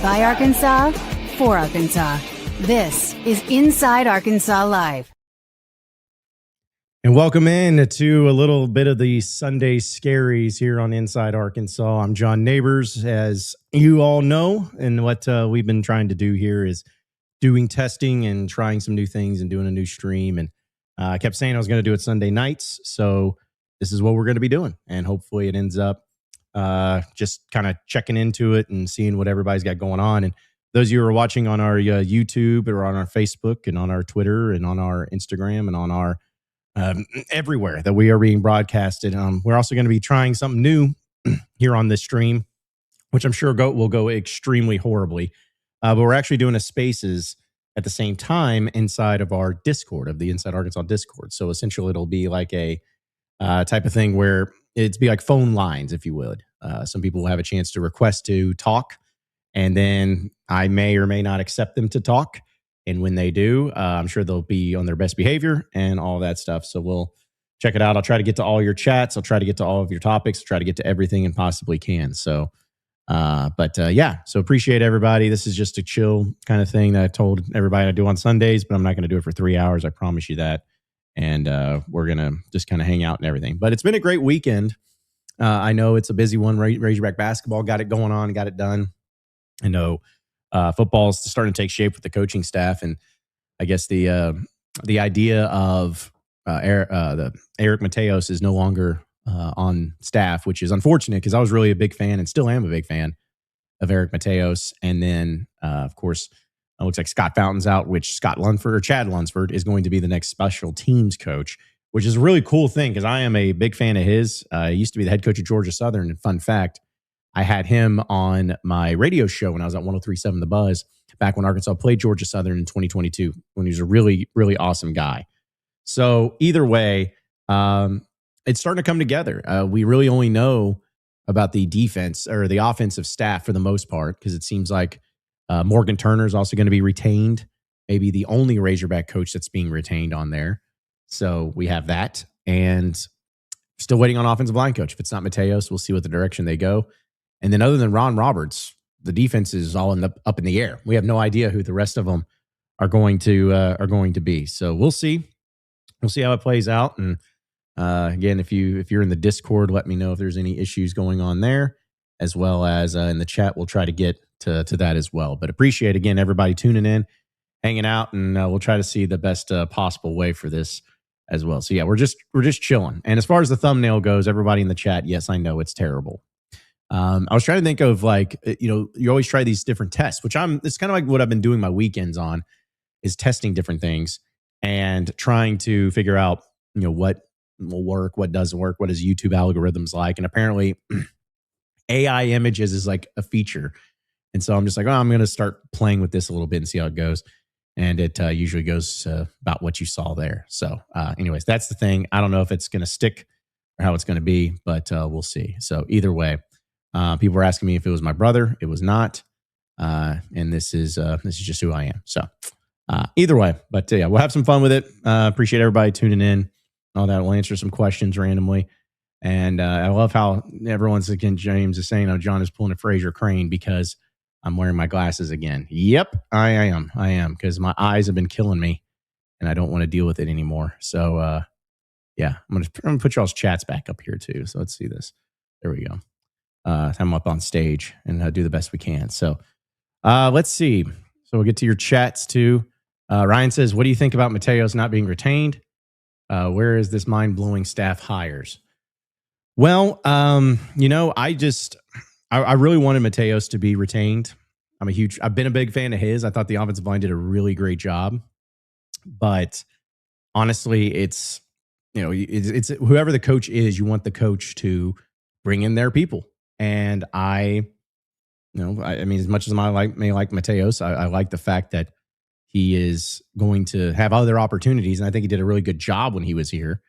By Arkansas, for Arkansas. This is Inside Arkansas Live. And welcome in to a little bit of the Sunday Scaries here on Inside Arkansas. I'm John Neighbors, as you all know, and what we've been trying to do here is doing testing and trying some new things and doing a new stream. And I kept saying I was going to do it Sunday nights, so this is what we're going to be doing. And hopefully it ends up just kind of checking into it and seeing what everybody's got going on. And those of you who are watching on our YouTube or on our Facebook and on our Twitter and on our Instagram and on our everywhere that we are being broadcasted. We're also going to be trying something new here on this stream, which I'm sure will go extremely horribly. But we're actually doing a Spaces at the same time inside of our Discord, of the Inside Arkansas Discord. So essentially it'll be like a type of thing where it'd be like phone lines, if you would. Some people will have a chance to request to talk, and then I may or may not accept them to talk. And when they do, I'm sure they'll be on their best behavior and all that stuff. So we'll check it out. I'll try to get to all your chats. I'll try to get to all of your topics. I'll try to get to everything and possibly can. So, yeah. So appreciate everybody. This is just a chill kind of thing that I told everybody I do on Sundays, but I'm not going to do it for 3 hours. I promise you that. And we're going to just kind of hang out and everything. But it's been a great weekend. I know it's a busy one. Razorback basketball got it going on, got it done. I know football is starting to take shape with the coaching staff, and I guess the idea of Eric Mateos is no longer on staff, which is unfortunate because I was really a big fan and still am a big fan of Eric Mateos. And then, of course, it looks like Scott Fountain's out, which Chad Lunsford is going to be the next special teams coach, which is a really cool thing because I am a big fan of his. He used to be the head coach of Georgia Southern, and fun fact, I had him on my radio show when I was at 103.7 The Buzz back when Arkansas played Georgia Southern in 2022, when he was a really, really awesome guy. So either way, it's starting to come together. We really only know about the defense or the offensive staff for the most part, because it seems like Morgan Turner is also going to be retained, maybe the only Razorback coach that's being retained on there. So we have that, and still waiting on offensive line coach. If it's not Mateos, we'll see what the direction they go. And then other than Ron Roberts, the defense is all up in the air. We have no idea who the rest of them are going to be. So we'll see. We'll see how it plays out. And again, if you're in the Discord, let me know if there's any issues going on there, as well as in the chat. We'll try to get to that as well. But appreciate, again, everybody tuning in, hanging out, and we'll try to see the best possible way for this as well. So yeah, we're just chilling. And as far as the thumbnail goes, everybody in the chat, yes, I know it's terrible. I was trying to think of, like, you always try these different tests, which it's kind of like what I've been doing my weekends on, is testing different things and trying to figure out, what will work, what doesn't work, what is YouTube algorithms like. And apparently AI images is like a feature. And so I'm just like, I'm going to start playing with this a little bit and see how it goes. And it usually goes about what you saw there. So anyways, that's the thing. I don't know if it's going to stick or how it's going to be, but we'll see. So either way, people were asking me if it was my brother. It was not. And this is just who I am. So either way, but yeah, we'll have some fun with it. Appreciate everybody tuning in. All that. We'll answer some questions randomly. And I love how everyone's, again, James is saying, John is pulling a Fraser Crane because I'm wearing my glasses again. Yep, I am, because my eyes have been killing me and I don't want to deal with it anymore. So yeah, I'm gonna put y'all's chats back up here too. So let's see this. There we go. Have them up on stage and do the best we can. So let's see. So we'll get to your chats too. Ryan says, what do you think about Mateos not being retained? Where is this mind-blowing staff hires? Well, I really wanted Mateos to be retained. I've been a big fan of his. I thought the offensive line did a really great job, but honestly, it's whoever the coach is, you want the coach to bring in their people. And as much as I may like Mateos, I like the fact that he is going to have other opportunities. And I think he did a really good job when he was here.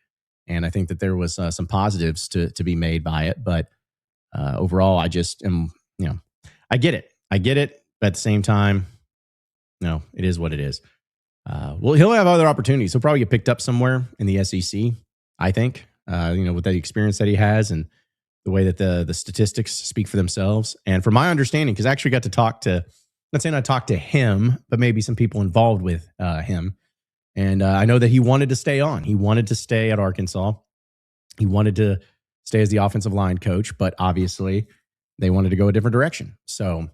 And I think that there was some positives to be made by it. But overall, I just am, I get it. But at the same time, no, it is what it is. Well, he'll have other opportunities. He'll probably get picked up somewhere in the SEC, I think, with the experience that he has and the way that the statistics speak for themselves. And from my understanding, because I actually got to talk to, not saying I talked to him, but maybe some people involved with him. And I know that he wanted to stay on. He wanted to stay at Arkansas. He wanted to stay as the offensive line coach, but obviously they wanted to go a different direction. So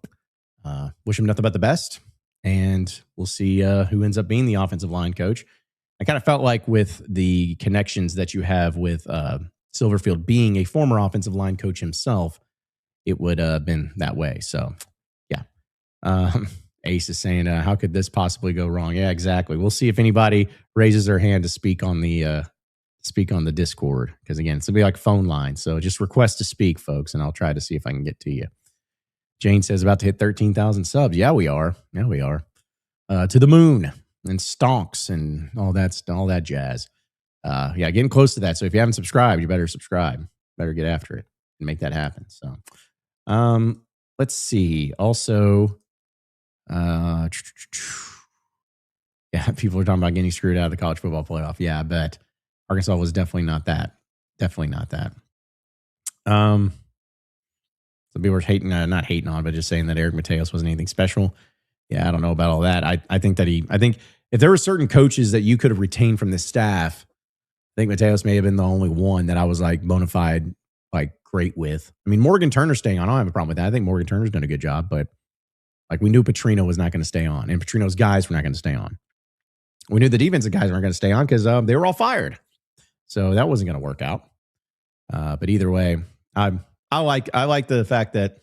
wish him nothing but the best. And we'll see who ends up being the offensive line coach. I kind of felt like with the connections that you have with Silverfield being a former offensive line coach himself, it would have been that way. So, yeah. Ace is saying, how could this possibly go wrong? Yeah, exactly. We'll see if anybody raises their hand to speak on the Discord. Because, again, it's going to be like phone line. So just request to speak, folks, and I'll try to see if I can get to you. Jane says, about to hit 13,000 subs. Yeah, we are. Yeah, we are. To the moon and stonks and all that jazz. Yeah, getting close to that. So if you haven't subscribed, you better subscribe. Better get after it and make that happen. So let's see. Also, yeah, people are talking about getting screwed out of the college football playoff. Yeah, I bet. Arkansas was definitely not that. Definitely not that. Some people were hating, not hating on, but just saying that Eric Mateos wasn't anything special. Yeah, I don't know about all that. I think if there were certain coaches that you could have retained from this staff, I think Mateos may have been the only one that I was like bona fide, like great with. I mean, Morgan Turner staying on, I don't have a problem with that. I think Morgan Turner's done a good job, but like we knew Petrino was not going to stay on, and Petrino's guys were not going to stay on. We knew the defensive guys weren't going to stay on because they were all fired, so that wasn't going to work out. But either way, I like the fact that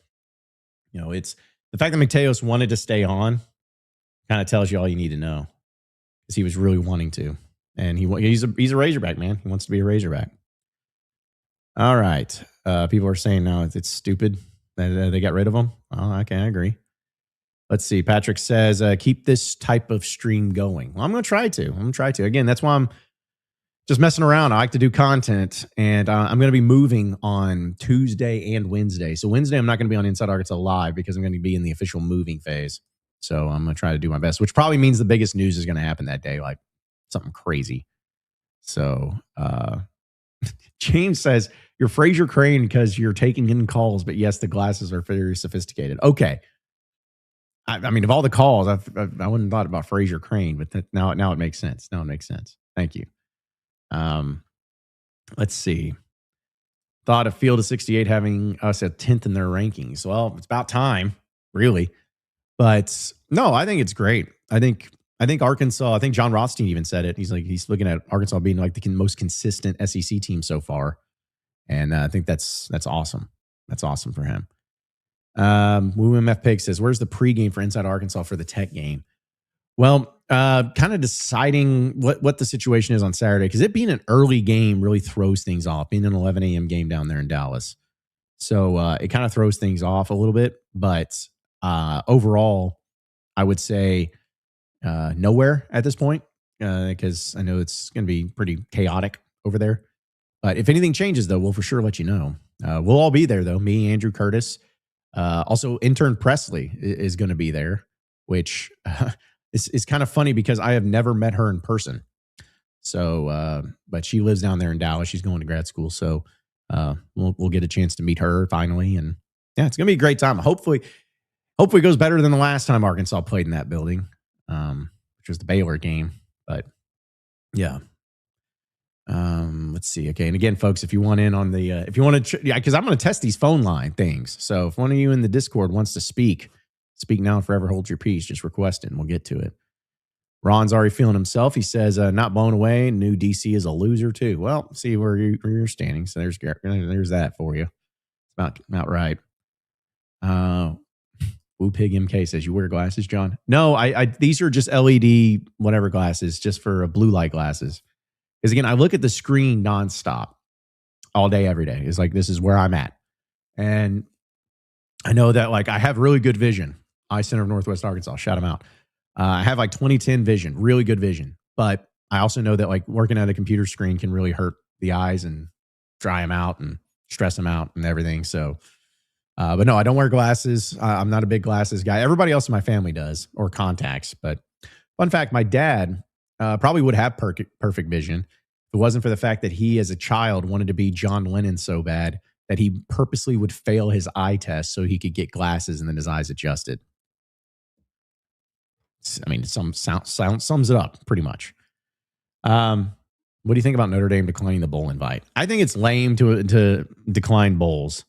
it's the fact that Mateos wanted to stay on kind of tells you all you need to know because he was really wanting to, and he's a Razorback, man. He wants to be a Razorback. All right, people are saying now it's stupid that they got rid of him. Oh, okay, I agree. Let's see. Patrick says, keep this type of stream going. Well, I'm going to try to. Again, that's why I'm just messing around. I like to do content, and I'm going to be moving on Tuesday and Wednesday. So Wednesday, I'm not going to be on Inside Arkansas Live because I'm going to be in the official moving phase. So I'm going to try to do my best, which probably means the biggest news is going to happen that day, like something crazy. So James says, you're Fraser Crane because you're taking in calls, but yes, the glasses are very sophisticated. Okay. I mean, of all the calls, I wouldn't have thought about Fraser Crane, but now it makes sense. Now it makes sense. Thank you. Let's see. Thought of Field of 68 having us at 10th in their rankings. Well, it's about time, really. But no, I think it's great. I think Arkansas, I think John Rothstein even said it. He's looking at Arkansas being like the most consistent SEC team so far. And I think that's awesome. That's awesome for him. WMF Pig says, where's the pregame for Inside Arkansas for the Tech game? Well, kind of deciding what the situation is on Saturday, because it being an early game really throws things off, being an 11 a.m. game down there in Dallas. So it kind of throws things off a little bit. But overall, I would say nowhere at this point, because I know it's going to be pretty chaotic over there. But if anything changes, though, we'll for sure let you know. We'll all be there, though. Me, Andrew, Curtis. Also, intern Presley is going to be there, which is kind of funny because I have never met her in person. So, but she lives down there in Dallas. She's going to grad school. So we'll get a chance to meet her finally. And yeah, it's going to be a great time. Hopefully it goes better than the last time Arkansas played in that building, which was the Baylor game. But yeah. Let's see. Okay. And again, folks, if you want in on the, if you want to, because I'm going to test these phone line things. So if one of you in the Discord wants to speak now and forever hold your peace, just request it and we'll get to it. Ron's already feeling himself. He says, not blown away. New DC is a loser too. Well, see where you're standing. So there's that for you. It's about right. Woo Pig MK says, you wear glasses, John? No, I these are just LED whatever glasses, just for blue light glasses. Because again, I look at the screen nonstop all day, every day. It's like, this is where I'm at. And I know that like I have really good vision. Eye Center of Northwest Arkansas, shout them out. I have like 20/10 vision, really good vision. But I also know that like working at a computer screen can really hurt the eyes and dry them out and stress them out and everything. So, but no, I don't wear glasses. I'm not a big glasses guy. Everybody else in my family does, or contacts. But fun fact, my dad probably would have perfect vision if it wasn't for the fact that he, as a child, wanted to be John Lennon so bad that he purposely would fail his eye test so he could get glasses and then his eyes adjusted. I mean, sums it up pretty much. What do you think about Notre Dame declining the bowl invite? I think it's lame to decline bowls.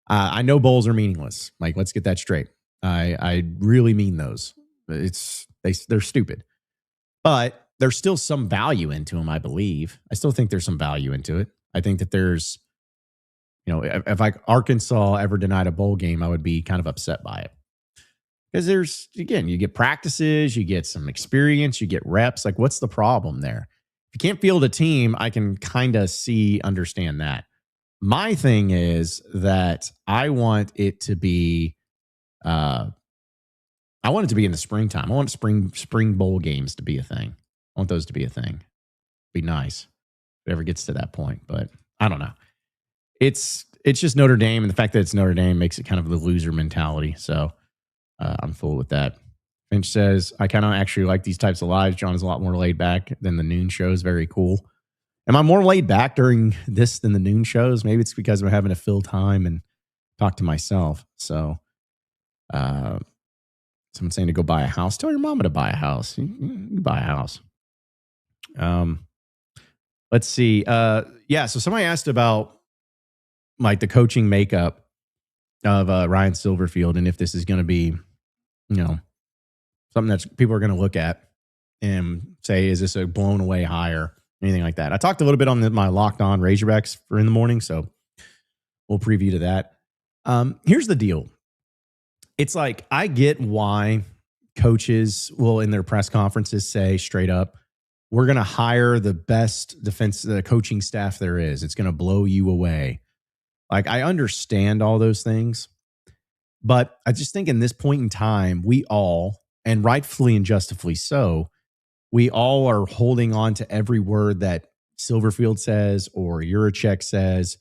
I know bowls are meaningless. Like, let's get that straight. I really mean those. They're stupid, but there's still some value into them. I believe. I still think there's some value into it. I think that there's, if like Arkansas ever denied a bowl game, I would be kind of upset by it. Because you get practices, you get some experience, you get reps. Like, what's the problem there? If you can't field a team, I can kind of understand that. My thing is that I want it to be, in the springtime. I want spring bowl games to be a thing. I want those to be a thing. Be nice if it ever gets to that point. But I don't know. It's just Notre Dame, and the fact that it's Notre Dame makes it kind of the loser mentality. So I'm full with that. Finch says, I kind of actually like these types of lives. John is a lot more laid back than the noon shows. Very cool. Am I more laid back during this than the noon shows? Maybe it's because I'm having to fill time and talk to myself. So someone's saying to go buy a house. Tell your mama to buy a house. You buy a house. Let's see. So somebody asked about like the coaching makeup of Ryan Silverfield and if this is going to be, something that people are going to look at and say, is this a blown away hire? Anything like that. I talked a little bit on my Locked On Razorbacks for in the morning, so we'll preview to that. Here's the deal. It's like, I get why coaches will in their press conferences say straight up, we're going to hire the best coaching staff there is. It's going to blow you away. Like, I understand all those things, but I just think in this point in time, we all, and rightfully and justifully so, we all are holding on to every word that Silverfield says or Yurachek says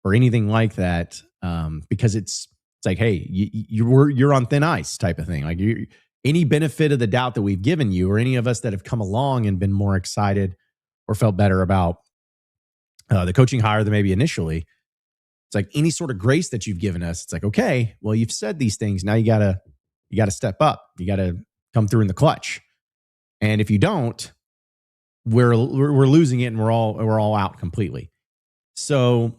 or anything like that, because it's like, hey, you're on thin ice type of thing. Like, any benefit of the doubt that we've given you, or any of us that have come along and been more excited or felt better about the coaching hire than maybe initially, it's like any sort of grace that you've given us. It's like, okay, well, you've said these things. Now you gotta step up. You gotta come through in the clutch. And if you don't, we're losing it, and we're all out completely. So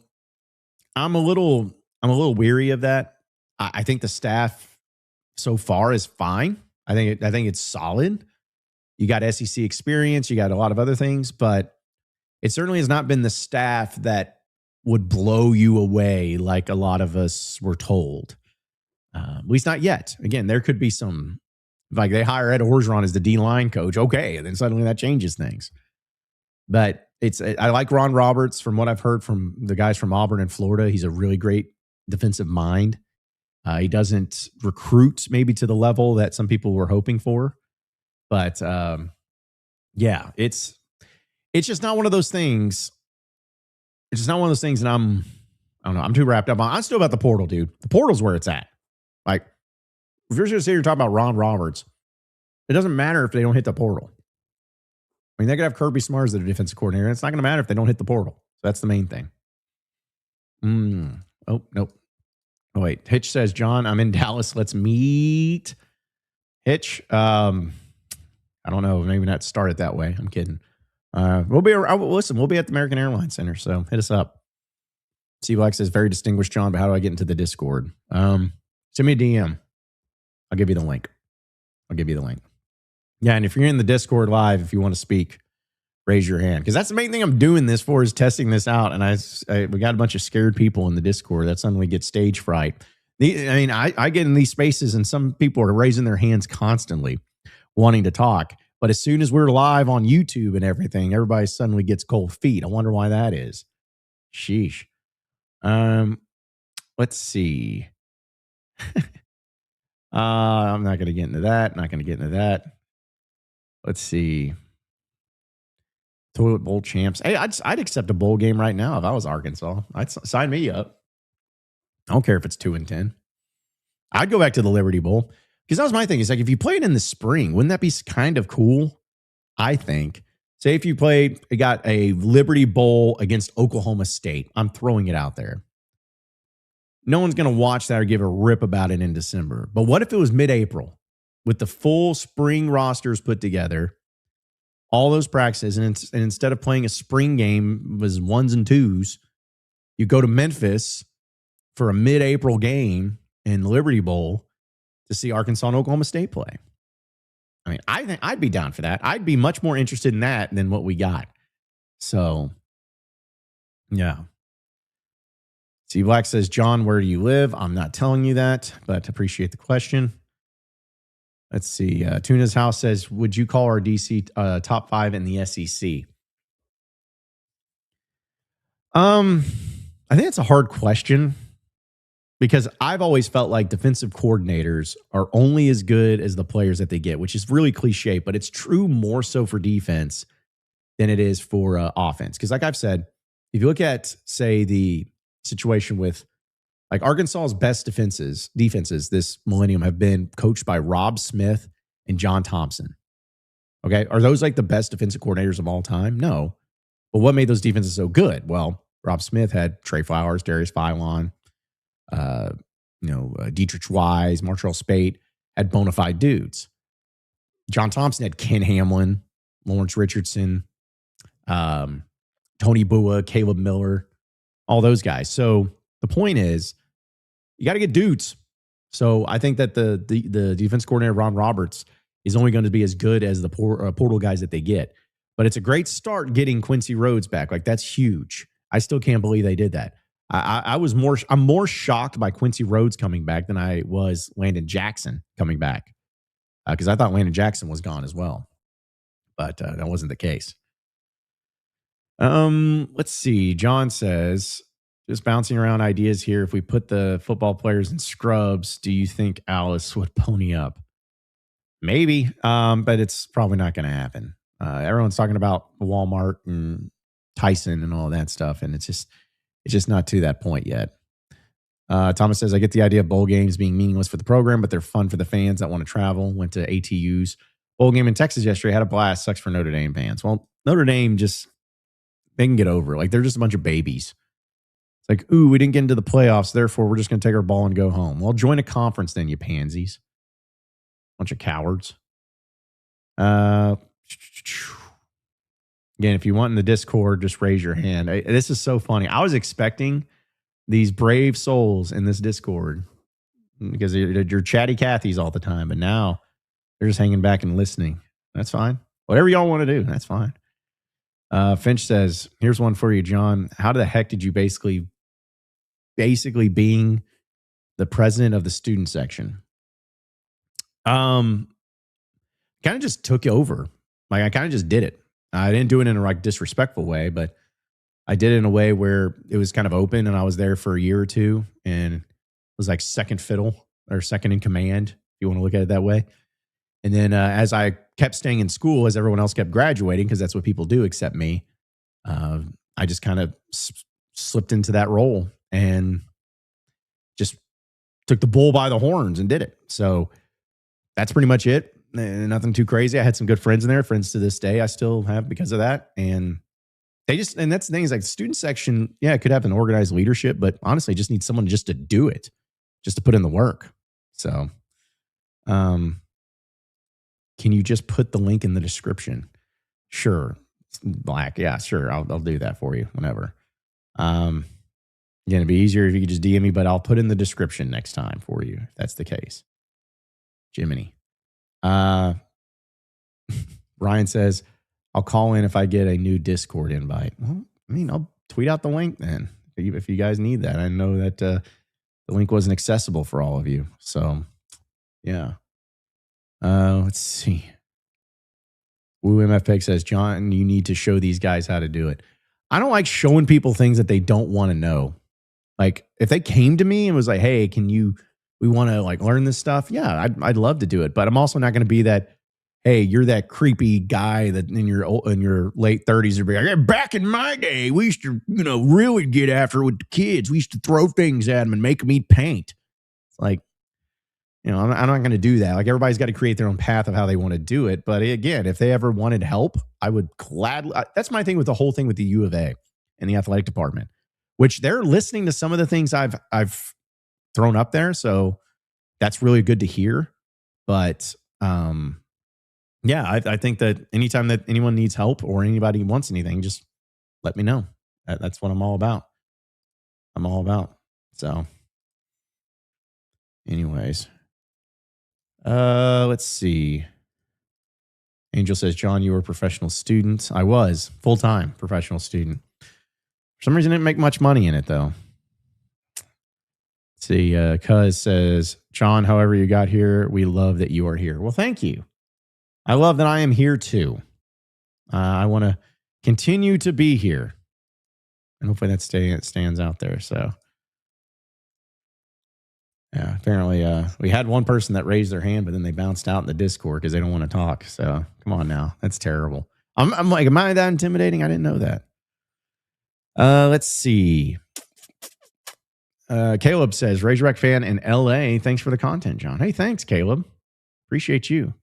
I'm a little weary of that. I think the staff so far is fine. I think it's solid. You got SEC experience, you got a lot of other things, but it certainly has not been the staff that would blow you away like a lot of us were told. At least not yet. Again, there could be some, like they hire Ed Orgeron as the D-line coach. Okay, and then suddenly that changes things. But I like Ron Roberts. From what I've heard from the guys from Auburn and Florida, he's a really great defensive mind. He doesn't recruit maybe to the level that some people were hoping for. But yeah, it's just not one of those things. It's just not one of those things that I don't know. I'm too wrapped up on. I'm still about the portal, dude. The portal's where it's at. Like, if you're just here talking about Ron Roberts, it doesn't matter if they don't hit the portal. I mean, they could have Kirby Smart as the defensive coordinator. It's not going to matter if they don't hit the portal. So that's the main thing. Oh, nope. Oh, wait. Hitch says, John, I'm in Dallas. Let's meet. Hitch, I don't know. Maybe not start it that way. I'm kidding. We'll be at the American Airlines Center, so hit us up. C Black says, very distinguished, John, but how do I get into the Discord? Send me a DM. I'll give you the link. Yeah, and if you're in the Discord live, if you want to speak, raise your hand. Because that's the main thing I'm doing this for, is testing this out. And we got a bunch of scared people in the Discord that suddenly get stage fright. I get in these spaces and some people are raising their hands constantly, wanting to talk. But as soon as we're live on YouTube and everything, everybody suddenly gets cold feet. I wonder why that is. Sheesh. Let's see. I'm not going to get into that. Let's see. Toilet bowl champs. Hey, I'd accept a bowl game right now if I was Arkansas. I'd sign me up. I don't care if it's 2-10. I'd go back to the Liberty Bowl, because that was my thing. It's like, if you played in the spring, wouldn't that be kind of cool? I think. Say if you got a Liberty Bowl against Oklahoma State. I'm throwing it out there. no one's going to watch that or give a rip about it in December. But what if it was mid-April with the full spring rosters put together, all those practices, and instead of playing a spring game was ones and twos, you go to Memphis for a mid-April game in Liberty Bowl to see Arkansas and Oklahoma State play. I mean, I think I'd be down for that. I'd be much more interested in that than what we got. So, yeah. C Black says, John, where do you live? I'm not telling you that, but appreciate the question. Let's see. Tuna's House says, would you call our DC top 5 in the SEC? I think it's a hard question because I've always felt like defensive coordinators are only as good as the players that they get, which is really cliche, but it's true more so for defense than it is for offense. Because like I've said, if you look at, say, the situation with like Arkansas's best defenses this millennium have been coached by Rob Smith and John Thompson. Okay. Are those like the best defensive coordinators of all time? No. But what made those defenses so good? Well, Rob Smith had Trey Flowers, Darius Philon, Dietrich Wise, Martrell Spate, had bona fide dudes. John Thompson had Ken Hamlin, Lawrence Richardson, Tony Bua, Caleb Miller, all those guys. So the point is, you got to get dudes. So I think that the defense coordinator, Ron Roberts, is only going to be as good as the portal guys that they get. But it's a great start getting Quincy Rhodes back. Like, that's huge. I still can't believe they did that. I'm more shocked by Quincy Rhodes coming back than I was Landon Jackson coming back, because I thought Landon Jackson was gone as well, but that wasn't the case. Let's see. John says, just bouncing around ideas here. If we put the football players in scrubs, do you think Alice would pony up? Maybe, but it's probably not going to happen. Everyone's talking about Walmart and Tyson and all that stuff, and it's just not to that point yet. Thomas says, I get the idea of bowl games being meaningless for the program, but they're fun for the fans that want to travel. Went to ATU's bowl game in Texas yesterday. Had a blast. Sucks for Notre Dame fans. Well, Notre Dame they can get over it. Like, they're just a bunch of babies. It's like, ooh, we didn't get into the playoffs, therefore we're just going to take our ball and go home. Well, join a conference then, you pansies. Bunch of cowards. Again, if you want in the Discord, just raise your hand. This is so funny. I was expecting these brave souls in this Discord because you're chatty Cathys all the time, but now they're just hanging back and listening. That's fine. Whatever y'all want to do, that's fine. Finch says, here's one for you, John. How the heck did you basically being the president of the student section? Kind of just took over. Like, I kind of just did it. I didn't do it in a like disrespectful way, but I did it in a way where it was kind of open, and I was there for a year or two, and it was like second fiddle or second in command, if you want to look at it that way. And then as I kept staying in school, as everyone else kept graduating, because that's what people do except me, I just kind of slipped into that role and just took the bull by the horns and did it. So that's pretty much it. Nothing too crazy. I had some good friends in there, friends to this day I still have because of that. And and that's the thing is, like, the student section, yeah, it could have an organized leadership, but honestly, just need someone just to do it, just to put in the work. So, can you just put the link in the description? Sure. Black. Yeah, sure. I'll do that for you whenever. Again, it'd be easier if you could just DM me, but I'll put in the description next time for you, if that's the case. Jiminy. Ryan says, I'll call in if I get a new Discord invite. Well, I mean, I'll tweet out the link then if you guys need that. I know that the link wasn't accessible for all of you. So, yeah. Let's see. Woo MF Peg says, John, you need to show these guys how to do it. I don't like showing people things that they don't want to know. Like, if they came to me and was like, hey, we want to like learn this stuff. Yeah, I'd love to do it. But I'm also not going to be that, hey, you're that creepy guy that in your late 30s would be like, hey, back in my day, we used to, really get after it with the kids. We used to throw things at them and make them eat paint. It's like, I'm not going to do that. Like, everybody's got to create their own path of how they want to do it. But again, if they ever wanted help, I would gladly. That's my thing with the whole thing with the U of A and the athletic department, which they're listening to some of the things I've thrown up there. So that's really good to hear. But yeah, I think that anytime that anyone needs help or anybody wants anything, just let me know. That's what I'm all about. So anyways, let's see. Angel says, John, you were a professional student. I was full-time professional student. For some reason, I didn't make much money in it, though. Let's see, Cuz says, John, however you got here, we love that you are here. Well, thank you. I love that I am here, too. I want to continue to be here. And hopefully that stands out there. So, yeah, apparently we had one person that raised their hand, but then they bounced out in the Discord because they don't want to talk. So come on now. That's terrible. I'm like, am I that intimidating? I didn't know that. Let's see. Caleb says, Razorback fan in LA. Thanks for the content, John. Hey, thanks, Caleb. Appreciate you.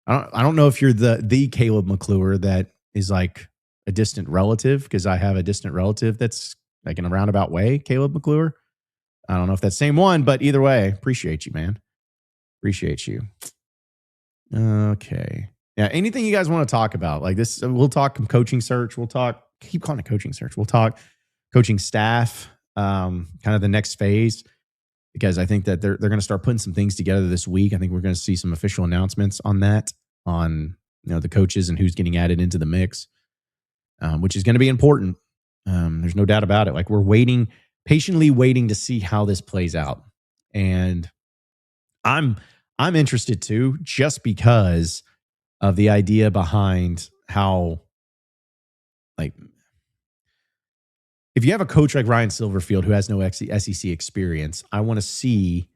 I don't know if you're the Caleb McClure that is like a distant relative, because I have a distant relative that's like in a roundabout way, Caleb McClure. I don't know if that's the same one, but either way, appreciate you, man. Appreciate you. Okay. Yeah. Anything you guys want to talk about like this? We'll talk coaching search. We'll talk, keep calling it coaching search. We'll talk coaching staff, kind of the next phase, because I think that they're going to start putting some things together this week. I think we're going to see some official announcements on that, on, you know, the coaches and who's getting added into the mix, which is going to be important. There's no doubt about it. Like, we're patiently waiting to see how this plays out. And I'm interested too, just because of the idea behind how, like, if you have a coach like Ryan Silverfield who has no SEC experience, I want to see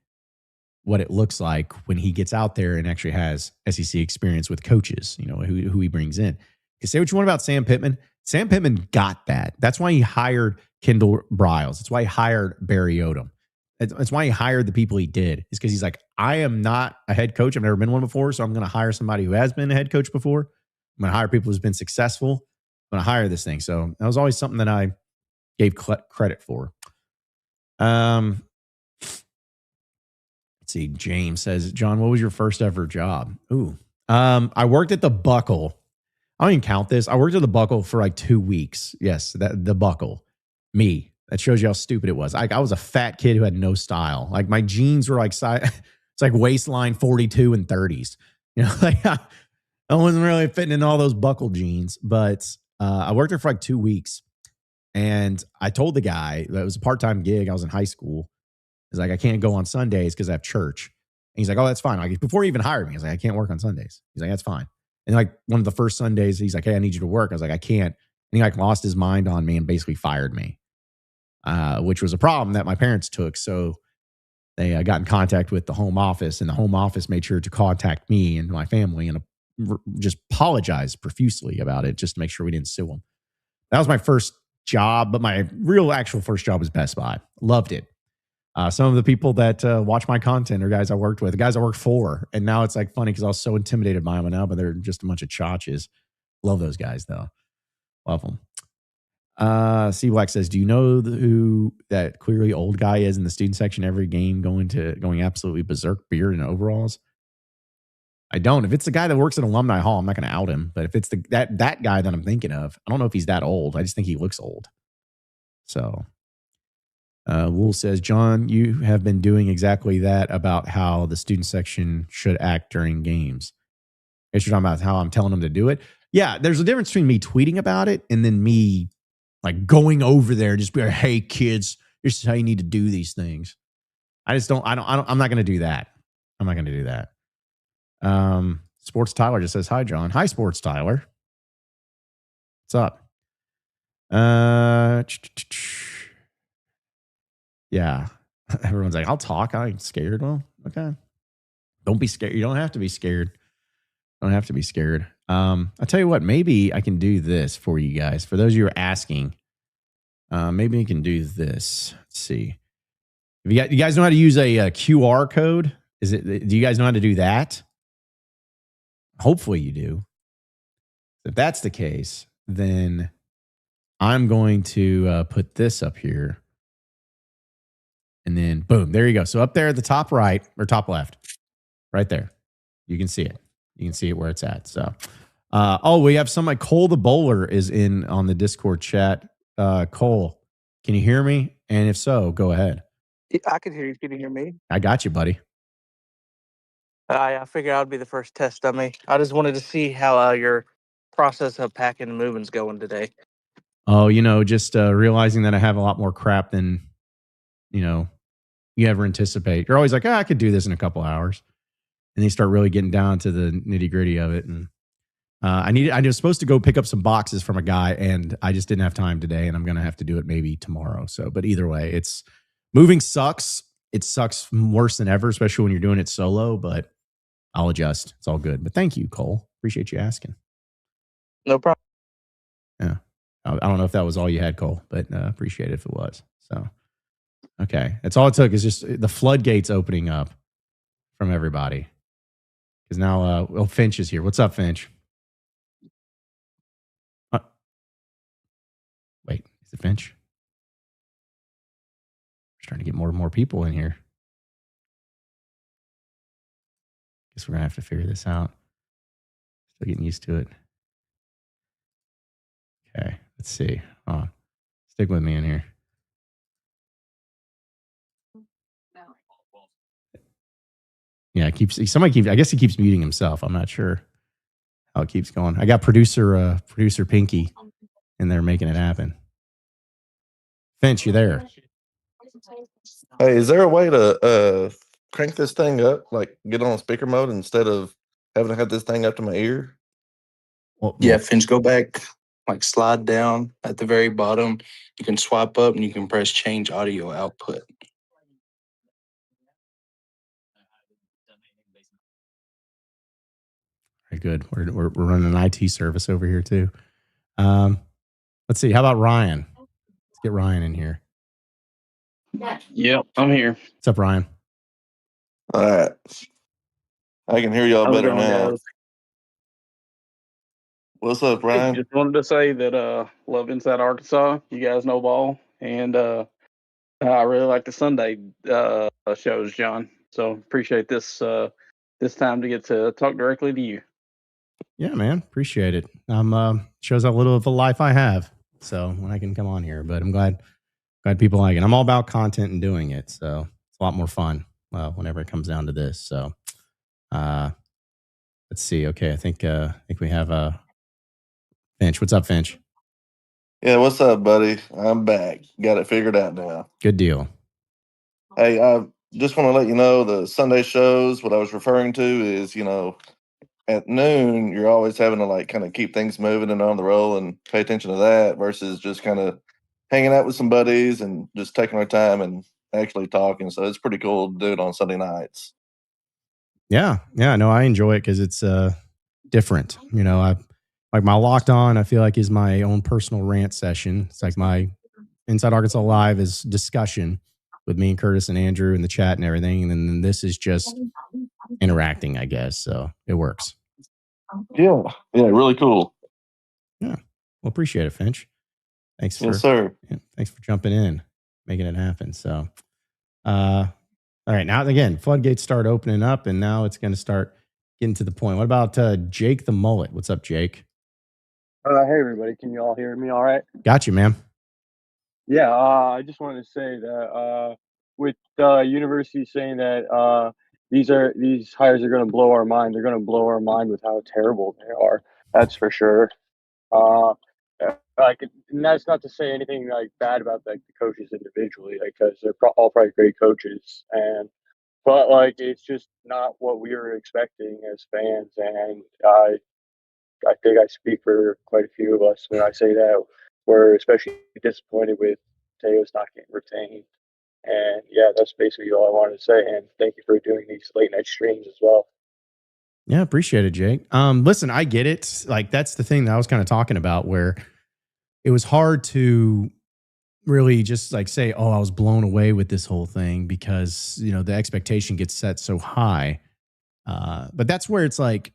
what it looks like when he gets out there and actually has SEC experience with coaches, you know, who he brings in. You say what you want about Sam Pittman. Sam Pittman got that. That's why he hired Kendall Briles. That's why he hired Barry Odom. That's why he hired the people he did. Is because he's like, I am not a head coach. I've never been one before, so I'm going to hire somebody who has been a head coach before. I'm going to hire people who's been successful. I'm going to hire this thing. So that was always something that I gave credit for. Let's see. James says, John, what was your first ever job? Ooh. I worked at the Buckle. I don't even count this. I worked at the Buckle for like 2 weeks. Yes, the Buckle. Me. That shows you how stupid it was. I was a fat kid who had no style. Like, my jeans were like it's like waistline 42 and 30s. You know, like I wasn't really fitting in all those Buckle jeans. But I worked there for like 2 weeks. And I told the guy that it was a part-time gig. I was in high school. He's like, I can't go on Sundays because I have church. And he's like, oh, that's fine. Like, before he even hired me, he's like, I can't work on Sundays. He's like, that's fine. And like one of the first Sundays, he's like, hey, I need you to work. I was like, I can't. And he like lost his mind on me and basically fired me, which was a problem that my parents took. So they got in contact with the home office, and the home office made sure to contact me and my family and just apologize profusely about it, just to make sure we didn't sue them. That was my first job, but my real actual first job was Best Buy. Loved it. Some of the people that watch my content are guys I worked with, the guys I worked for. And now it's like funny because I was so intimidated by them now, but they're just a bunch of chotches. Love those guys though. Love them. C Black says, do you know who that clearly old guy is in the student section every game going absolutely berserk, beard and overalls? I don't. If it's the guy that works at Alumni Hall, I'm not going to out him. But if it's that guy that I'm thinking of, I don't know if he's that old. I just think he looks old. So Wool says, John, you have been doing exactly that about how the student section should act during games. I guess you're talking about how I'm telling them to do it. Yeah, there's a difference between me tweeting about it and then me like going over there and just be like, hey, kids, this is how you need to do these things. I'm not going to do that. I'm not going to do that. Sports Tyler just says, hi, John. Hi, Sports Tyler. What's up? Yeah. Everyone's like, I'll talk. I ain't scared. Well, okay. Don't be scared. You don't have to be scared. Don't have to be scared. I'll tell you what, maybe I can do this for you guys. For those of you who are asking, maybe I can do this. Let's see. If you guys know how to use a QR code? Do you guys know how to do that? Hopefully you do. If that's the case, then I'm going to put this up here. And then boom, there you go. So up there at the top right or top left, right there, you can see it. You can see it where it's at. So, we have somebody. Cole the Bowler is in on the Discord chat. Cole, can you hear me? And if so, go ahead. I could hear you. Can you hear me? I got you, buddy. I figured I'd be the first test dummy. I just wanted to see how your process of packing and moving is going today. Oh, just realizing that I have a lot more crap than, you ever anticipate. You're always like, I could do this in a couple hours. And then you start really getting down to the nitty gritty of it. And I was supposed to go pick up some boxes from a guy, and I just didn't have time today, and I'm going to have to do it maybe tomorrow. So, but either way, moving sucks. It sucks worse than ever, especially when you're doing it solo, but I'll adjust. It's all good. But thank you, Cole. Appreciate you asking. No problem. Yeah. I don't know if that was all you had, Cole, but appreciate it if it was. So, okay. That's all it took is just the floodgates opening up from everybody. Because now, Finch is here. What's up, Finch? Wait, is it Finch? Just trying to get more and more people in here. Guess we're going to have to figure this out. Still getting used to it. Okay, let's see. Stick with me in here. Yeah, I guess he keeps muting himself. I'm not sure how it keeps going. I got producer Pinky in there making it happen. Finch, you there? Hey, is there a way to crank this thing up, like get on speaker mode instead of having to have this thing up to my ear? Yeah, Finch, go back, like slide down at the very bottom. You can swipe up and you can press change audio output. Very good. We're running an IT service over here too. Let's see. How about Ryan? Let's get Ryan in here. Yep, I'm here. What's up, Ryan? All right. I can hear y'all better now. Guys? What's up, Ryan? Just wanted to say that love Inside Arkansas. You guys know ball, and I really like the Sunday shows, John. So appreciate this time to get to talk directly to you. Yeah, man, appreciate it. Shows how little of a life I have, so when I can come on here. But I'm glad people like it. I'm all about content and doing it, so it's a lot more fun whenever it comes down to this. So, let's see. Okay, I think we have Finch. What's up, Finch? Yeah, what's up, buddy? I'm back. Got it figured out now. Good deal. Hey, I just want to let you know the Sunday shows, what I was referring to is, at noon, you're always having to like kind of keep things moving and on the roll and pay attention to that versus just kind of hanging out with some buddies and just taking our time and actually talking. So it's pretty cool to do it on Sunday nights. Yeah. No, I enjoy it because it's different. I like my Locked On. I feel like is my own personal rant session. It's like my Inside Arkansas Live is discussion with me and Curtis and Andrew in the chat and everything, and then this is just interacting, I guess. So it works. Yeah, really cool. Yeah, well, appreciate it, Finch. Thanks yes, sir. Yeah, thanks for jumping in, making it happen. So, all right, now again, floodgates start opening up, and now it's going to start getting to the point. What about Jake the Mullet? What's up, Jake? Hey, everybody. Can you all hear me all right? Got you, man. Yeah, I just wanted to say that with the university saying that these hires are going to blow our mind, they're going to blow our mind with how terrible they are. That's for sure. And that's not to say anything like bad about like the coaches individually, because they're all probably great coaches, but like it's just not what we were expecting as fans, and I think I speak for quite a few of us when I say that we're especially disappointed with Teos not getting retained. And yeah, that's basically all I wanted to say. And thank you for doing these late night streams as well. Yeah, appreciate it, Jake. Listen, I get it. Like that's the thing that I was kind of talking about, where it was hard to really just like say, oh, I was blown away with this whole thing because, the expectation gets set so high. But that's where it's like,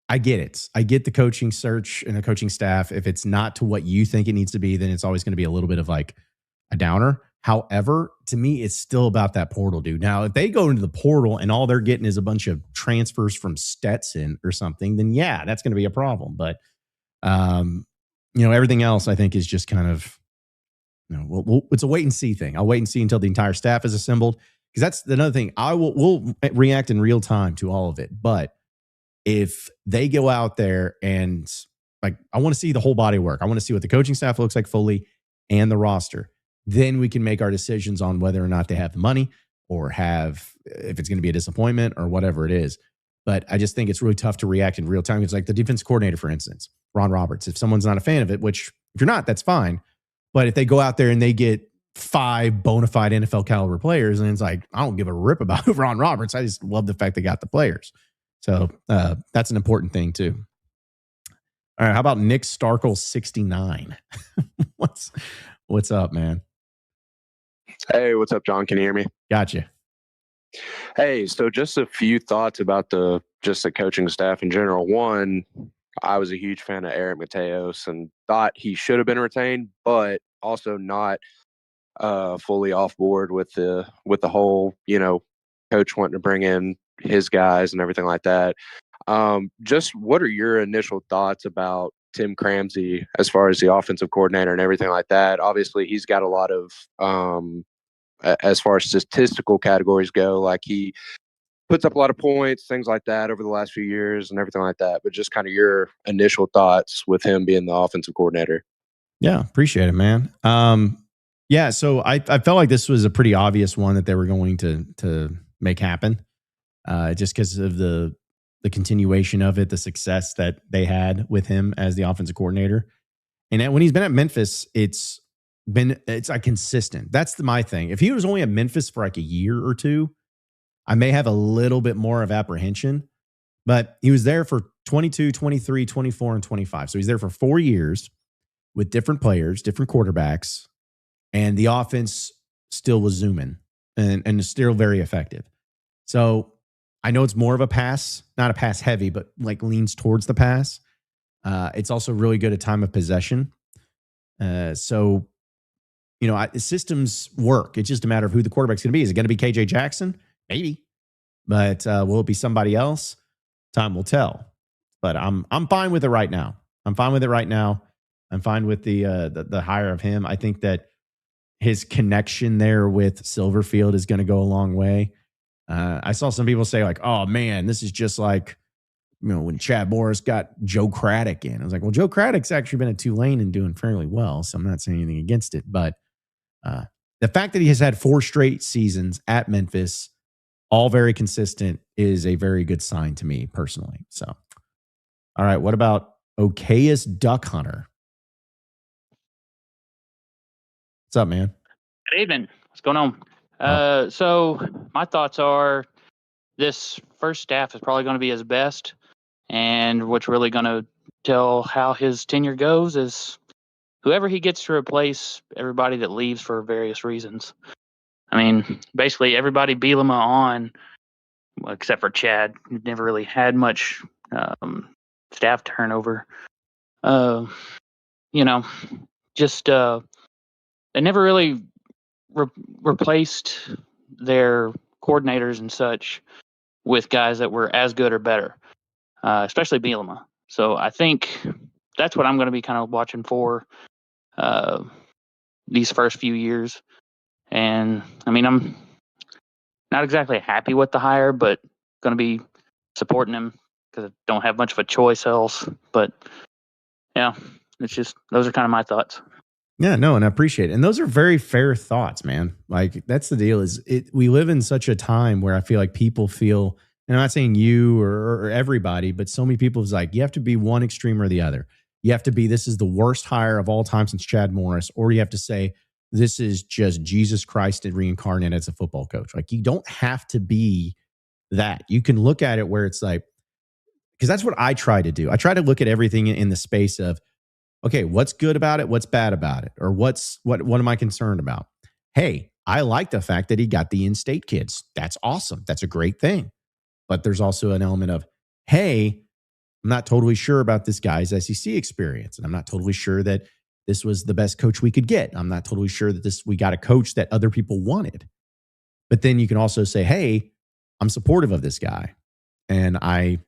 I get it. I get the coaching search and the coaching staff. If it's not to what you think it needs to be, then it's always going to be a little bit of like a downer. However, to me, it's still about that portal, dude. Now, if they go into the portal and all they're getting is a bunch of transfers from Stetson or something, then yeah, that's going to be a problem. But, everything else I think is just kind of, it's a wait and see thing. I'll wait and see until the entire staff is assembled, because that's another thing. We'll react in real time to all of it. But if they go out there and I want to see the whole body work. I want to see what the coaching staff looks like fully and the roster. Then we can make our decisions on whether or not they have the money or if it's going to be a disappointment or whatever it is. But I just think it's really tough to react in real time. It's like the defense coordinator, for instance, Ron Roberts. If someone's not a fan of it, which if you're not, that's fine. But if they go out there and they get 5 bona fide NFL caliber players, and it's like, I don't give a rip about Ron Roberts. I just love the fact they got the players. So that's an important thing too. All right. How about Nick Starkle 69? What's up, man? Hey, what's up, John? Can you hear me? Gotcha. Hey, so just a few thoughts about the coaching staff in general. One, I was a huge fan of Eric Mateos and thought he should have been retained, but also not fully off board with the whole, coach wanting to bring in his guys and everything like that. Just what are your initial thoughts about Tim Cramsey as far as the offensive coordinator and everything like that? Obviously, he's got a lot of as far as statistical categories go, like he puts up a lot of points, things like that over the last few years and everything like that. But just kind of your initial thoughts with him being the offensive coordinator. Yeah, appreciate it, man. Yeah, so I felt like this was a pretty obvious one that they were going to make happen, just because of the continuation of it, the success that they had with him as the offensive coordinator. And when he's been at Memphis, it's like consistent. That's my thing. If he was only at Memphis for like a year or two, I may have a little bit more of apprehension, but he was there for 22, 23, 24, and 25. So he's there for 4 years with different players, different quarterbacks, and the offense still was zooming and is still very effective. So I know it's more of a pass, not a pass heavy, but like leans towards the pass. It's also really good at time of possession. So systems work. It's just a matter of who the quarterback's going to be. Is it going to be KJ Jackson? Maybe. But will it be somebody else? Time will tell. But I'm fine with it right now. I'm fine with the hire of him. I think that his connection there with Silverfield is going to go a long way. I saw some people say like, oh man, this is just like, when Chad Morris got Joe Craddock in. I was like, well, Joe Craddock's actually been at Tulane and doing fairly well, so I'm not saying anything against it. But the fact that he has had 4 straight seasons at Memphis, all very consistent, is a very good sign to me personally. So, all right, what about Okeus Duck Hunter? What's up, man? Good evening. What's going on? So my thoughts are this first staff is probably going to be his best. And what's really going to tell how his tenure goes is whoever he gets to replace everybody that leaves for various reasons. I mean, basically everybody Bielema on, except for Chad, who never really had much staff turnover. They never really replaced their coordinators and such with guys that were as good or better, especially Bielema. So I think that's what I'm going to be kind of watching for these first few years. And I mean, I'm not exactly happy with the hire, but going to be supporting him because I don't have much of a choice else. But yeah, it's just, those are kind of my thoughts. Yeah, no, and I appreciate it. And those are very fair thoughts, man. Like, that's the deal, is we live in such a time where I feel like people feel, and I'm not saying you or everybody, but so many people is like, you have to be one extreme or the other. You have to be, this is the worst hire of all time since Chad Morris, or you have to say, this is just Jesus Christ reincarnated as a football coach. Like, you don't have to be that. You can look at it where it's like, because that's what I try to do. I try to look at everything in the space of, okay, what's good about it? What's bad about it? Or what am I concerned about? Hey, I like the fact that he got the in-state kids. That's awesome. That's a great thing. But there's also an element of, hey, I'm not totally sure about this guy's SEC experience. And I'm not totally sure that this was the best coach we could get. I'm not totally sure that we got a coach that other people wanted. But then you can also say, hey, I'm supportive of this guy. And I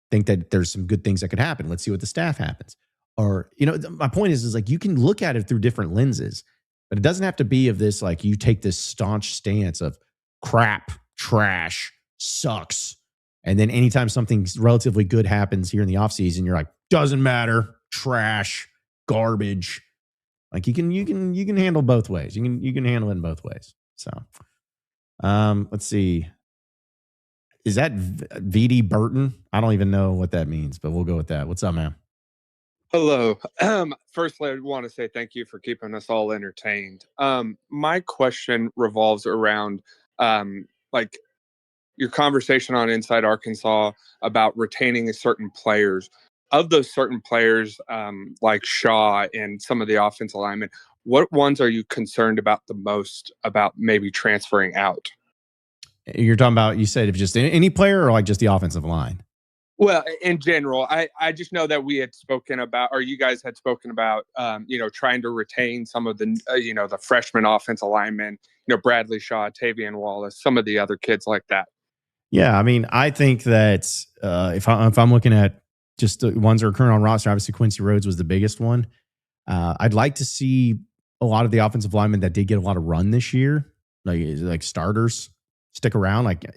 think that there's some good things that could happen. Let's see what the staff happens. Or, my point is like, you can look at it through different lenses, but it doesn't have to be of this, like you take this staunch stance of crap, trash, sucks. And then anytime something relatively good happens here in the offseason, you're like, doesn't matter, trash, garbage. Like you can handle both ways. You can handle it in both ways. So let's see. Is that VD Burton? I don't even know what that means, but we'll go with that. What's up, man? Hello. Firstly, I want to say thank you for keeping us all entertained. My question revolves around like your conversation on Inside Arkansas about retaining certain players. Of those certain players, like Shaw and some of the offensive linemen, what ones are you concerned about the most about maybe transferring out? You're talking about, you said if just any player or like just the offensive line? Well, in general, I just know that we had spoken about, or you guys had spoken about, trying to retain some of the, the freshman offensive linemen, Bradley Shaw, Tavian Wallace, some of the other kids like that. Yeah, I mean, I think that if I'm looking at just the ones that are current on roster, obviously Quincy Rhodes was the biggest one. I'd like to see a lot of the offensive linemen that did get a lot of run this year, like starters, stick around. Like, I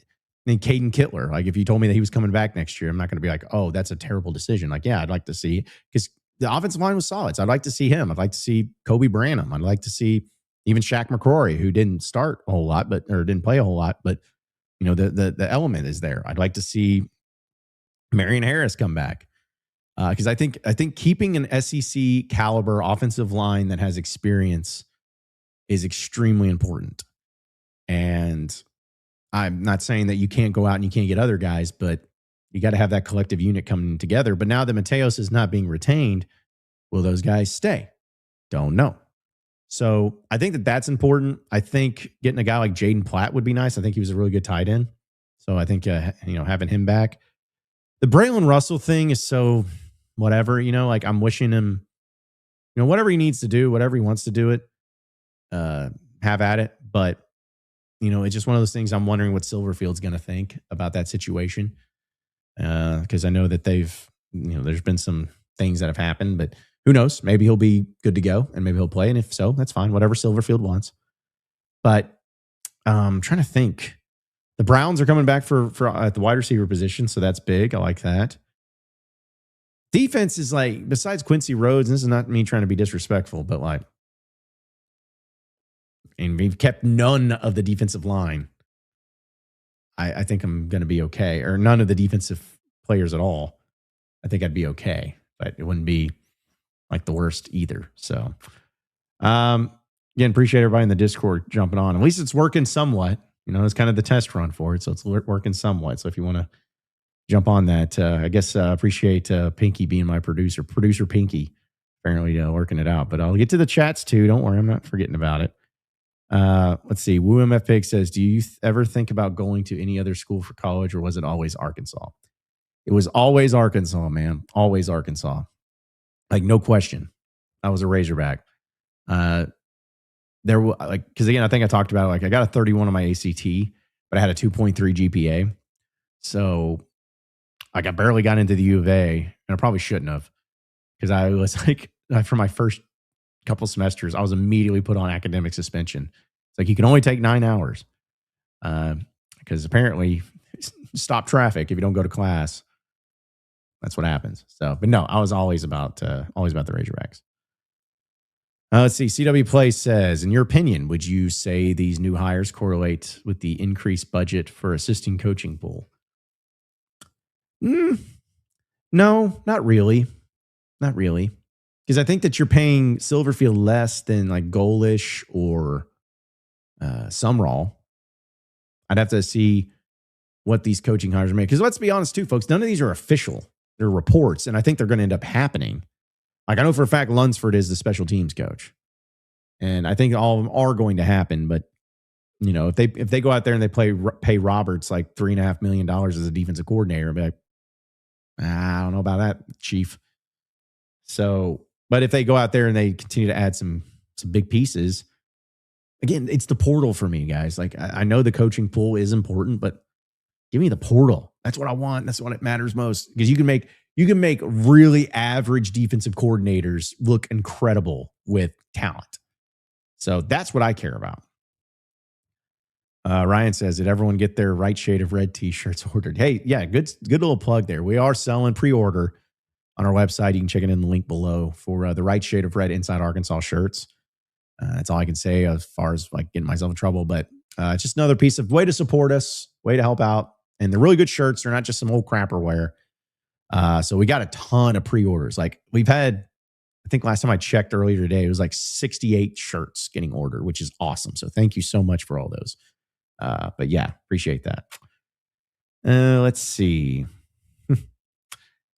mean, Caden Kittler. Like, if you told me that he was coming back next year, I'm not going to be like, oh, that's a terrible decision. Like, yeah, I'd like to see, because the offensive line was solid. So I'd like to see him. I'd like to see Kobe Branham. I'd like to see even Shaq McCrory, who didn't start a whole lot, or didn't play a whole lot, but the element is there. I'd like to see Marion Harris come back. Because I think keeping an SEC caliber offensive line that has experience is extremely important. And I'm not saying that you can't go out and you can't get other guys, but you got to have that collective unit coming together. But now that Mateos is not being retained, will those guys stay? Don't know. So I think that that's important. I think getting a guy like Jaden Platt would be nice. I think he was a really good tight end. So I think, having him back. The Braylon Russell thing is so whatever, like I'm wishing him, whatever he needs to do, whatever he wants to do it, have at it. But, it's just one of those things. I'm wondering what Silverfield's going to think about that situation. Because I know that there's been some things that have happened, but who knows? Maybe he'll be good to go and maybe he'll play. And if so, that's fine. Whatever Silverfield wants. But I'm trying to think. The Browns are coming back for at the wide receiver position, so that's big. I like that. Defense is like, besides Quincy Rhodes, and this is not me trying to be disrespectful, but like, and we've kept none of the defensive line. I think I'm going to be okay, or none of the defensive players at all. I think I'd be okay, but it wouldn't be like the worst either. So, again, appreciate everybody in the Discord jumping on. At least it's working somewhat. It's kind of the test run for it, so it's working somewhat. So if you want to jump on that, I guess appreciate Pinky being my producer Pinky, apparently working it out. But I'll get to the chats too. Don't worry, I'm not forgetting about it. Let's see. Woo MF Pig says, do you ever think about going to any other school for college, or was it always Arkansas? It was always Arkansas, man. Always Arkansas. Like, no question. I was a Razorback. There was because again, I think I talked about it. Like, I got a 31 on my ACT, but I had a 2.3 GPA. So like, I barely got into the U of A, and I probably shouldn't have, because I was like, for my first couple semesters, I was immediately put on academic suspension. It's like, you can only take 9 hours because apparently stop traffic if you don't go to class. That's what happens. So, but no, I was always about the Razorbacks. Let's see. CW Play says, in your opinion, would you say these new hires correlate with the increased budget for assistant coaching pool? No, not really. Not really. Because I think that you're paying Silverfield less than like Golish or Sumrall. I'd have to see what these coaching hires are made. Because let's be honest too, folks, none of these are official. They're reports, and I think they're going to end up happening. Like, I know for a fact Lunsford is the special teams coach. And I think all of them are going to happen. But, if they go out there and they pay Roberts like $3.5 million as a defensive coordinator, I'd be like, I don't know about that, Chief. So But if they go out there and they continue to add some big pieces, again, it's the portal for me, guys. Like I know the coaching pool is important, but give me the portal. That's what I want. That's what it matters most, because you can make really average defensive coordinators look incredible with talent. So that's what I care about. Ryan says, did everyone get their right shade of red t-shirts ordered? Hey, yeah, good little plug there. We are selling pre-order on our website. You can check it in the link below for the right shade of red Inside Arkansas shirts. That's all I can say as far as like getting myself in trouble, but it's just another piece of way to support us, way to help out. And they're really good shirts. They're not just some old crapperware. So we got a ton of pre-orders. Like we've had, I think last time I checked earlier today, it was like 68 shirts getting ordered, which is awesome. So thank you so much for all those. But yeah, appreciate that. Let's see.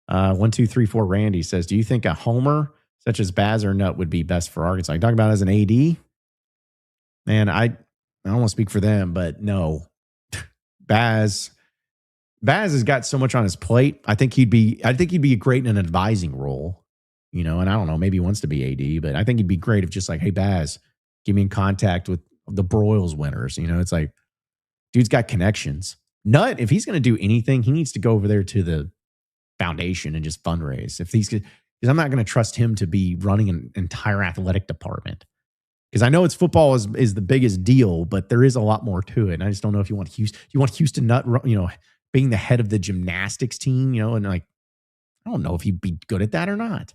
1234 Randy says, do you think a homer such as Baz or Nutt would be best for Arkansas? You talking about as an AD? Man, I don't want to speak for them, but no. Baz has got so much on his plate. I think he'd be great in an advising role, and I don't know, maybe he wants to be AD, but I think he'd be great if just like, hey, Baz, get me in contact with the Broyles winners. It's like, dude's got connections. Nutt, if he's going to do anything, he needs to go over there to the foundation and just fundraise. Because I'm not going to trust him to be running an entire athletic department. Because I know it's football is the biggest deal, but there is a lot more to it. And I just don't know if you want Houston Nutt, being the head of the gymnastics team, and like, I don't know if he'd be good at that or not.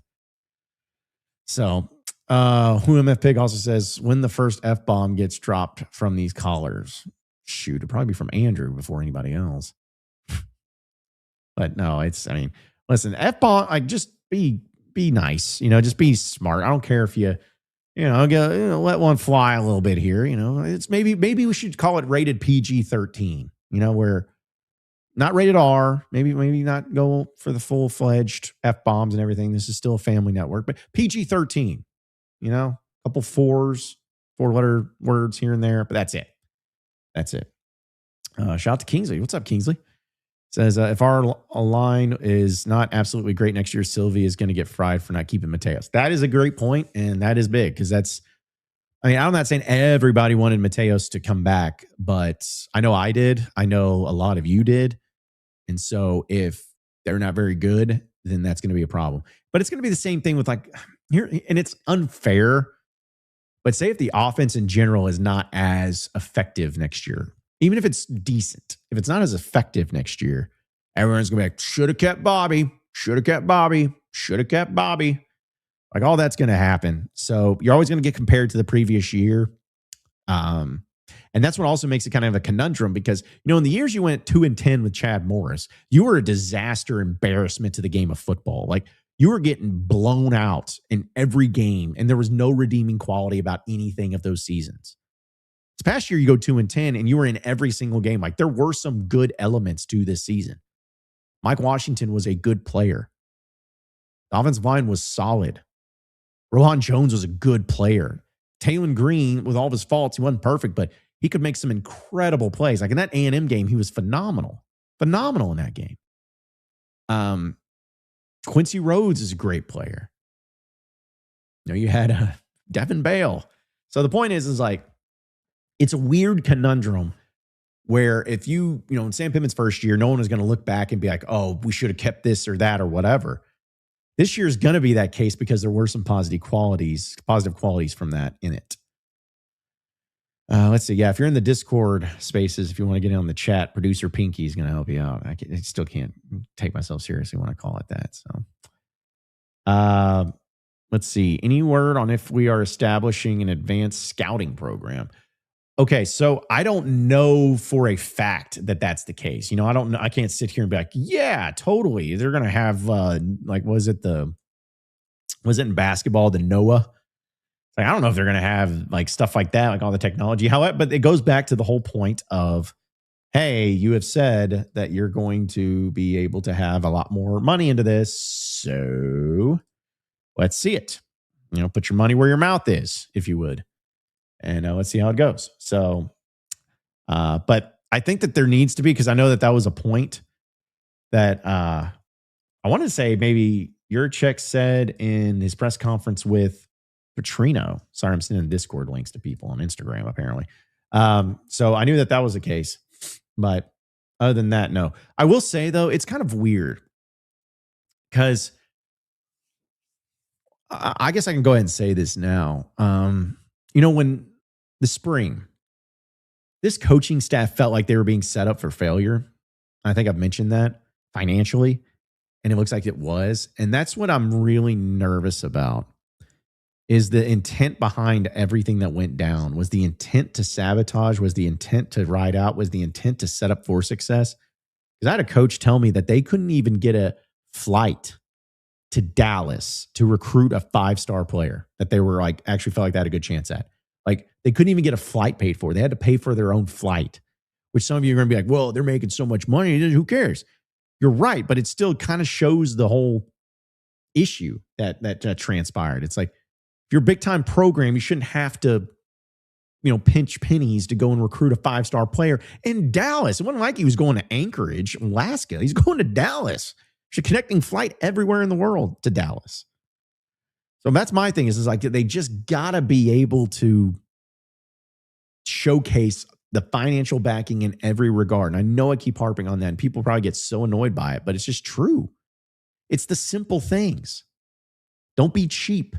So, MF Pig also says, when the first F-bomb gets dropped from these callers, shoot, it'd probably be from Andrew before anybody else. But no, listen, F-bomb, like just be nice, just be smart. I don't care if you let one fly a little bit here. It's maybe we should call it rated PG-13, where not rated R, maybe not go for the full-fledged F-bombs and everything. This is still a family network, but PG-13, a couple four-letter words here and there, but that's it. Shout out to Kingsley. What's up, Kingsley? Says, if our line is not absolutely great next year, Sylvie is going to get fried for not keeping Mateos. That is a great point, and that is big because I'm not saying everybody wanted Mateos to come back, but I know I did. I know a lot of you did. And so if they're not very good, then that's going to be a problem. But it's going to be the same thing with like here, and it's unfair. But say if the offense in general is not as effective next year, even if it's decent, if it's not as effective next year, everyone's going to be like, should have kept Bobby. Like all that's going to happen. So you're always going to get compared to the previous year. And that's what also makes it kind of a conundrum because, in the years you went 2-10 with Chad Morris, you were a disaster embarrassment to the game of football. Like you were getting blown out in every game and there was no redeeming quality about anything of those seasons. This past year, you go 2-10 and you were in every single game. Like there were some good elements to this season. Mike Washington was a good player. The offensive line was solid. Rohan Jones was a good player. Taylon Green, with all of his faults, he wasn't perfect, but he could make some incredible plays. Like in that A&M game, he was phenomenal. Phenomenal in that game. Quincy Rhodes is a great player. You had Devin Bale. So the point is like, it's a weird conundrum where if in Sam Pittman's first year, no one is going to look back and be like, oh, we should have kept this or that or whatever. This year is going to be that case because there were some positive qualities from that in it. Let's see. Yeah, if you're in the Discord spaces, if you want to get in on the chat, producer Pinky is going to help you out. I still can't take myself seriously when I call it that. So, let's see. Any word on if we are establishing an advanced scouting program? Okay, so I don't know for a fact that that's the case. I don't know. I can't sit here and be like, yeah, totally. They're going to have was it in basketball, the NOAA? Like, I don't know if they're going to have like stuff like that, like all the technology. However, but it goes back to the whole point of, hey, you have said that you're going to be able to have a lot more money into this. So let's see it. Put your money where your mouth is, if you would. And let's see how it goes. So, but I think that there needs to be, because I know that was a point that I wanted to say maybe Yurchek said in his press conference with Petrino. Sorry, I'm sending Discord links to people on Instagram, apparently. So I knew that was the case. But other than that, no. I will say, though, it's kind of weird because I guess I can go ahead and say this now. When the spring, this coaching staff felt like they were being set up for failure. I think I've mentioned that financially, and it looks like it was. And that's what I'm really nervous about, is the intent behind everything that went down. Was the intent to sabotage? Was the intent to ride out? Was the intent to set up for success? Because I had a coach tell me that they couldn't even get a flight to Dallas to recruit a 5-star player that they were like, actually felt like they had a good chance at. Like, they couldn't even get a flight paid for. They had to pay for their own flight, which some of you are going to be like, well, they're making so much money. Who cares? You're right. But it still kind of shows the whole issue that transpired. It's like, if you're a big time program, you shouldn't have to, pinch pennies to go and recruit a 5-star player in Dallas. It wasn't like he was going to Anchorage, Alaska. He's going to Dallas. There's a connecting flight everywhere in the world to Dallas. So that's my thing is like, they just got to be able to showcase the financial backing in every regard. And I know I keep harping on that, and people probably get so annoyed by it, but it's just true. It's the simple things. Don't be cheap.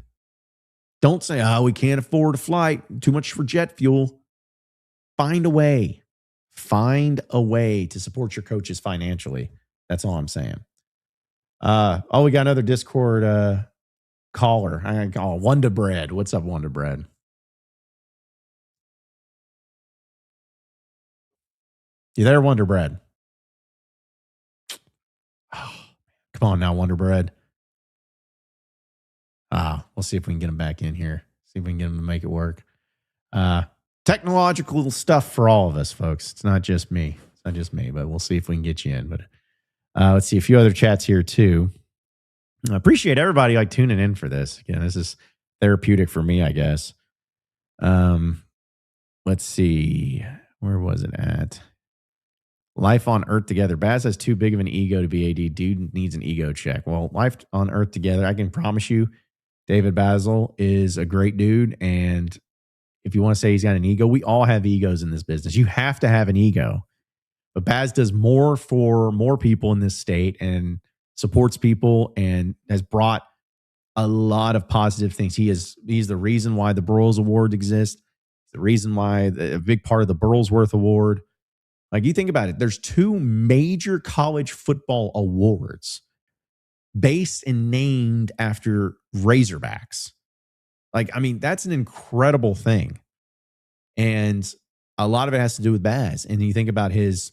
Don't say, we can't afford a flight, too much for jet fuel. Find a way. Find a way to support your coaches financially. That's all I'm saying. We got another Discord caller. I'm going to call Wonder Bread. What's up, Wonder Bread? You there, Wonder Bread? Oh, come on now, Wonder Bread. We'll see if we can get him back in here. See if we can get him to make it work. Technological stuff for all of us, folks. It's not just me. But we'll see if we can get you in. But let's see a few other chats here too. I appreciate everybody tuning in for this. Again, this is therapeutic for me, I guess. Let's see. Where was it at? Life on Earth Together. Baz has too big of an ego to be AD. Dude needs an ego check. Well, Life on Earth Together, I can promise you, David Basil is a great dude. And if you want to say he's got an ego, we all have egos in this business. You have to have an ego. But Baz does more for more people in this state and supports people and has brought a lot of positive things. He's the reason why the Burroughs Award exists. The reason why a big part of the Burroughsworth Award. Like, you think about it, there's 2 major college football awards based and named after Razorbacks. That's an incredible thing. And a lot of it has to do with Baz. And you think about his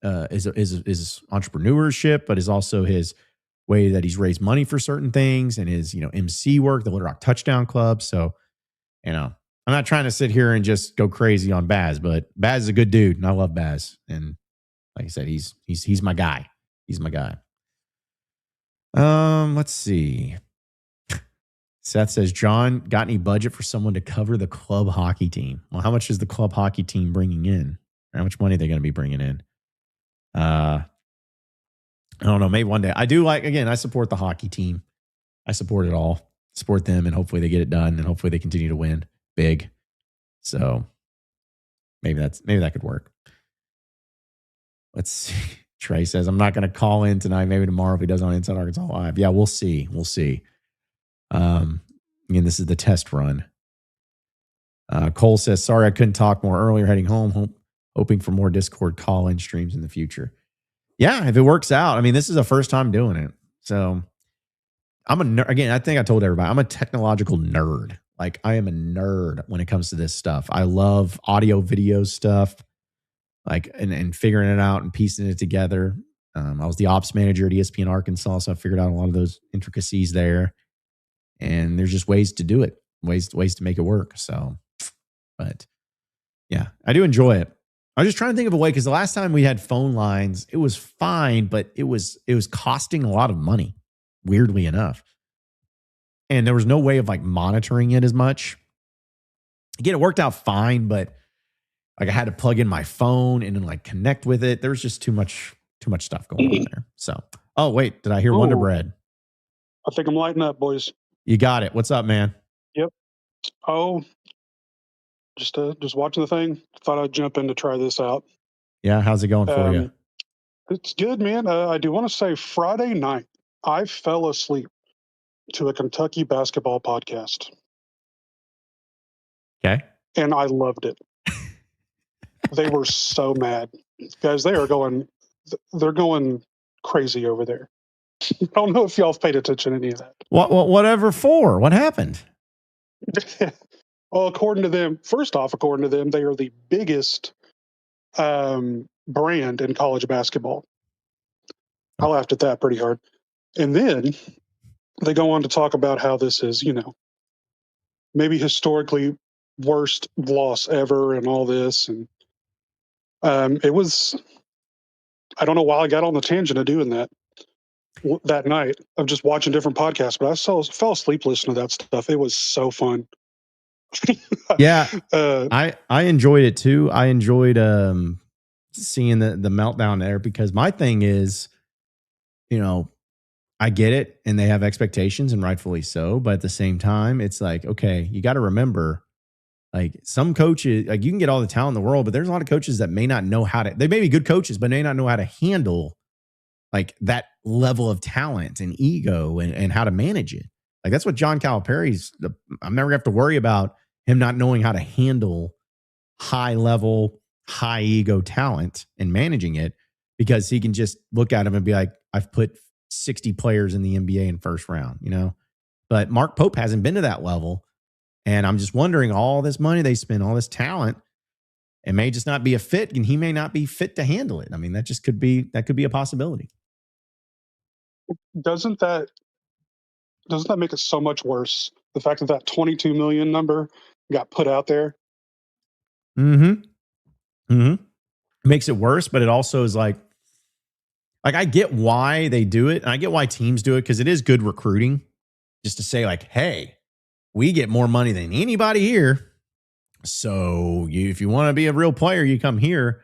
entrepreneurship, but is also his way that he's raised money for certain things, and his, MC work, the Little Rock Touchdown Club. So, I'm not trying to sit here and just go crazy on Baz, but Baz is a good dude, and I love Baz. And like I said, he's my guy. He's my guy. Let's see. Seth says, John, got any budget for someone to cover the club hockey team? Well, how much is the club hockey team bringing in? How much money are they going to be bringing in? I don't know. Maybe one day. I do I support the hockey team. I support it all. Support them, and hopefully they get it done, and hopefully they continue to win big. So maybe that could work. Let's see. Trey says, I'm not going to call in tonight. Maybe tomorrow if he does on Inside Arkansas Live. Yeah, we'll see. Again, this is the test run. Cole says, sorry I couldn't talk more earlier, heading home, hoping for more Discord call-in streams in the future. Yeah, if it works out. This is the first time doing it. So again, I think I told everybody, I'm a technological nerd. I am a nerd when it comes to this stuff. I love audio, video stuff, and figuring it out and piecing it together. I was the ops manager at ESPN Arkansas, so I figured out a lot of those intricacies there. And there's just ways to do it, ways to make it work. So, but yeah, I do enjoy it. I was just trying to think of a way, because the last time we had phone lines, it was fine, but it was costing a lot of money, weirdly enough. And there was no way of monitoring it as much. Again, it worked out fine, but I had to plug in my phone and then connect with it. There was just too much stuff going on there. So, oh wait, did I hear Wonder Bread? I think I'm lighting up, boys. You got it. What's up, man? Yep. Oh, just watching the thing. Thought I'd jump in to try this out. Yeah, how's it going for you? It's good, man. I do want to say Friday night, I fell asleep to a Kentucky basketball podcast. Okay. And I loved it. They were so mad. Guys, they're going crazy over there. I don't know if y'all have paid attention to any of that. Whatever for? What happened? Well, according to them, they are the biggest brand in college basketball. I laughed at that pretty hard. And then they go on to talk about how this is, maybe historically worst loss ever and all this. And it was, I don't know why I got on the tangent of doing that night of just watching different podcasts, but I fell asleep listening to that stuff. It was so fun. Yeah. I enjoyed it too. I enjoyed seeing the meltdown there, because my thing is, I get it and they have expectations, and rightfully so. But at the same time, it's like, okay, you got to remember, like, some coaches, like, you can get all the talent in the world, but there's a lot of coaches that may not know they may be good coaches, but may not know how to handle like that level of talent and ego and how to manage it. Like, that's what John Calipari's, I'm never gonna have to worry about him not knowing how to handle high level, high ego talent and managing it, because he can just look at him and be like, I've put 60 players in the NBA in first round, but Mark Pope hasn't been to that level. And I'm just wondering, all this money they spend, all this talent, it may just not be a fit, and he may not be fit to handle it. I mean, that could be a possibility. Doesn't that make it so much worse? The fact that 22 million number got put out there. It makes it worse, but it also is like I get why they do it, and I get why teams do it, because it is good recruiting, just to say like, hey, we get more money than anybody here, so if you want to be a real player, you come here.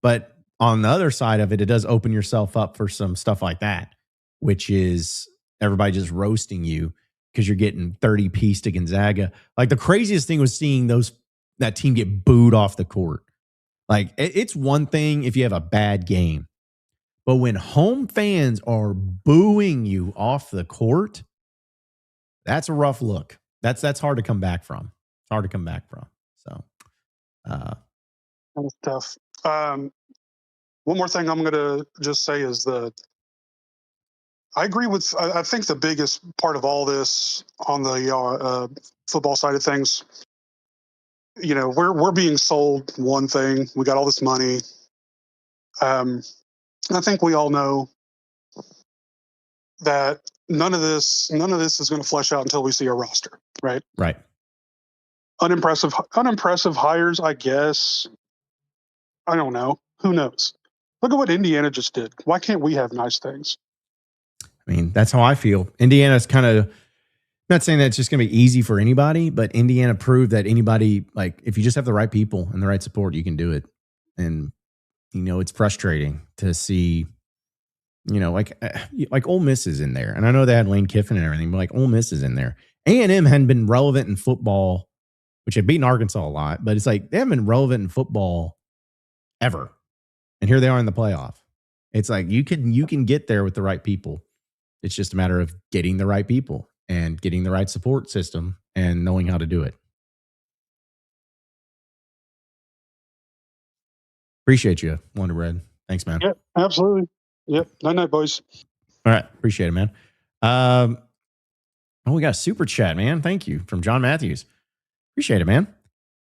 But on the other side of it, it does open yourself up for some stuff like that, which is everybody just roasting you because you're getting 30 piece to Gonzaga. Like, the craziest thing was seeing that team get booed off the court. Like, it's one thing if you have a bad game, but when home fans are booing you off the court, that's a rough look. That's hard to come back from. It's hard to come back from. So that's tough. One more thing I'm going to just say is I agree with, I think the biggest part of all this on the football side of things, we're being sold one thing. We got all this money. I think we all know that none of this is going to flesh out until we see a roster, right? Right. Unimpressive hires, I guess. I don't know. Who knows? Look at what Indiana just did. Why can't we have nice things? I mean, that's how I feel. Indiana's kind of, not saying that it's just going to be easy for anybody, but Indiana proved that anybody, like, if you just have the right people and the right support, you can do it. And, it's frustrating to see, like Ole Miss is in there. And I know they had Lane Kiffin and everything, but like Ole Miss is in there. A&M hadn't been relevant in football, which had beaten Arkansas a lot, but it's like they haven't been relevant in football ever. And here they are in the playoff. It's like you can get there with the right people. It's just a matter of getting the right people and getting the right support system and knowing how to do it. Appreciate you, Wonder Bread. Thanks, man. Yep, absolutely. Yep. Night, boys. All right. Appreciate it, man. We got a super chat, man. Thank you, from John Matthews. Appreciate it, man.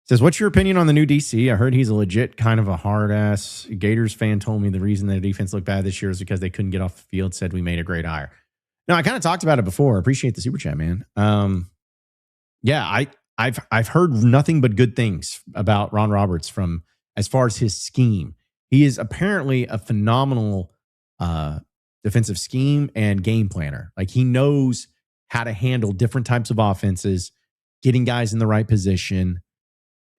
Says, what's your opinion on the new DC? I heard he's a legit kind of a hard ass. Gators fan told me the reason their defense looked bad this year is because they couldn't get off the field. Said we made a great hire. No, I kind of talked about it before. Appreciate the super chat, man. Yeah, I've heard nothing but good things about Ron Roberts from as far as his scheme. He is apparently a phenomenal defensive scheme and game planner. Like, he knows how to handle different types of offenses, getting guys in the right position,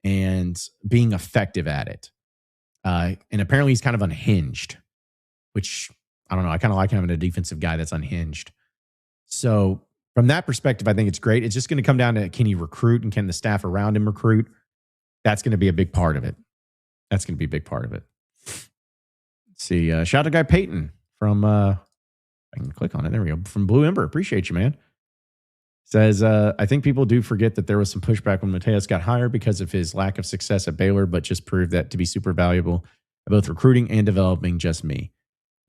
and being effective at it. And apparently he's kind of unhinged, which I don't know. I kind of like having a defensive guy that's unhinged. So from that perspective, I think it's great. It's just going to come down to, can he recruit and can the staff around him recruit? That's going to be a big part of it. That's going to be a big part of it. Let's see. Shout out to Guy Payton from, I can click on it. There we go. From Blue Ember. Appreciate you, man. Says, I think people do forget that there was some pushback when Mateus got hired because of his lack of success at Baylor, but just proved that to be super valuable at both recruiting and developing just me.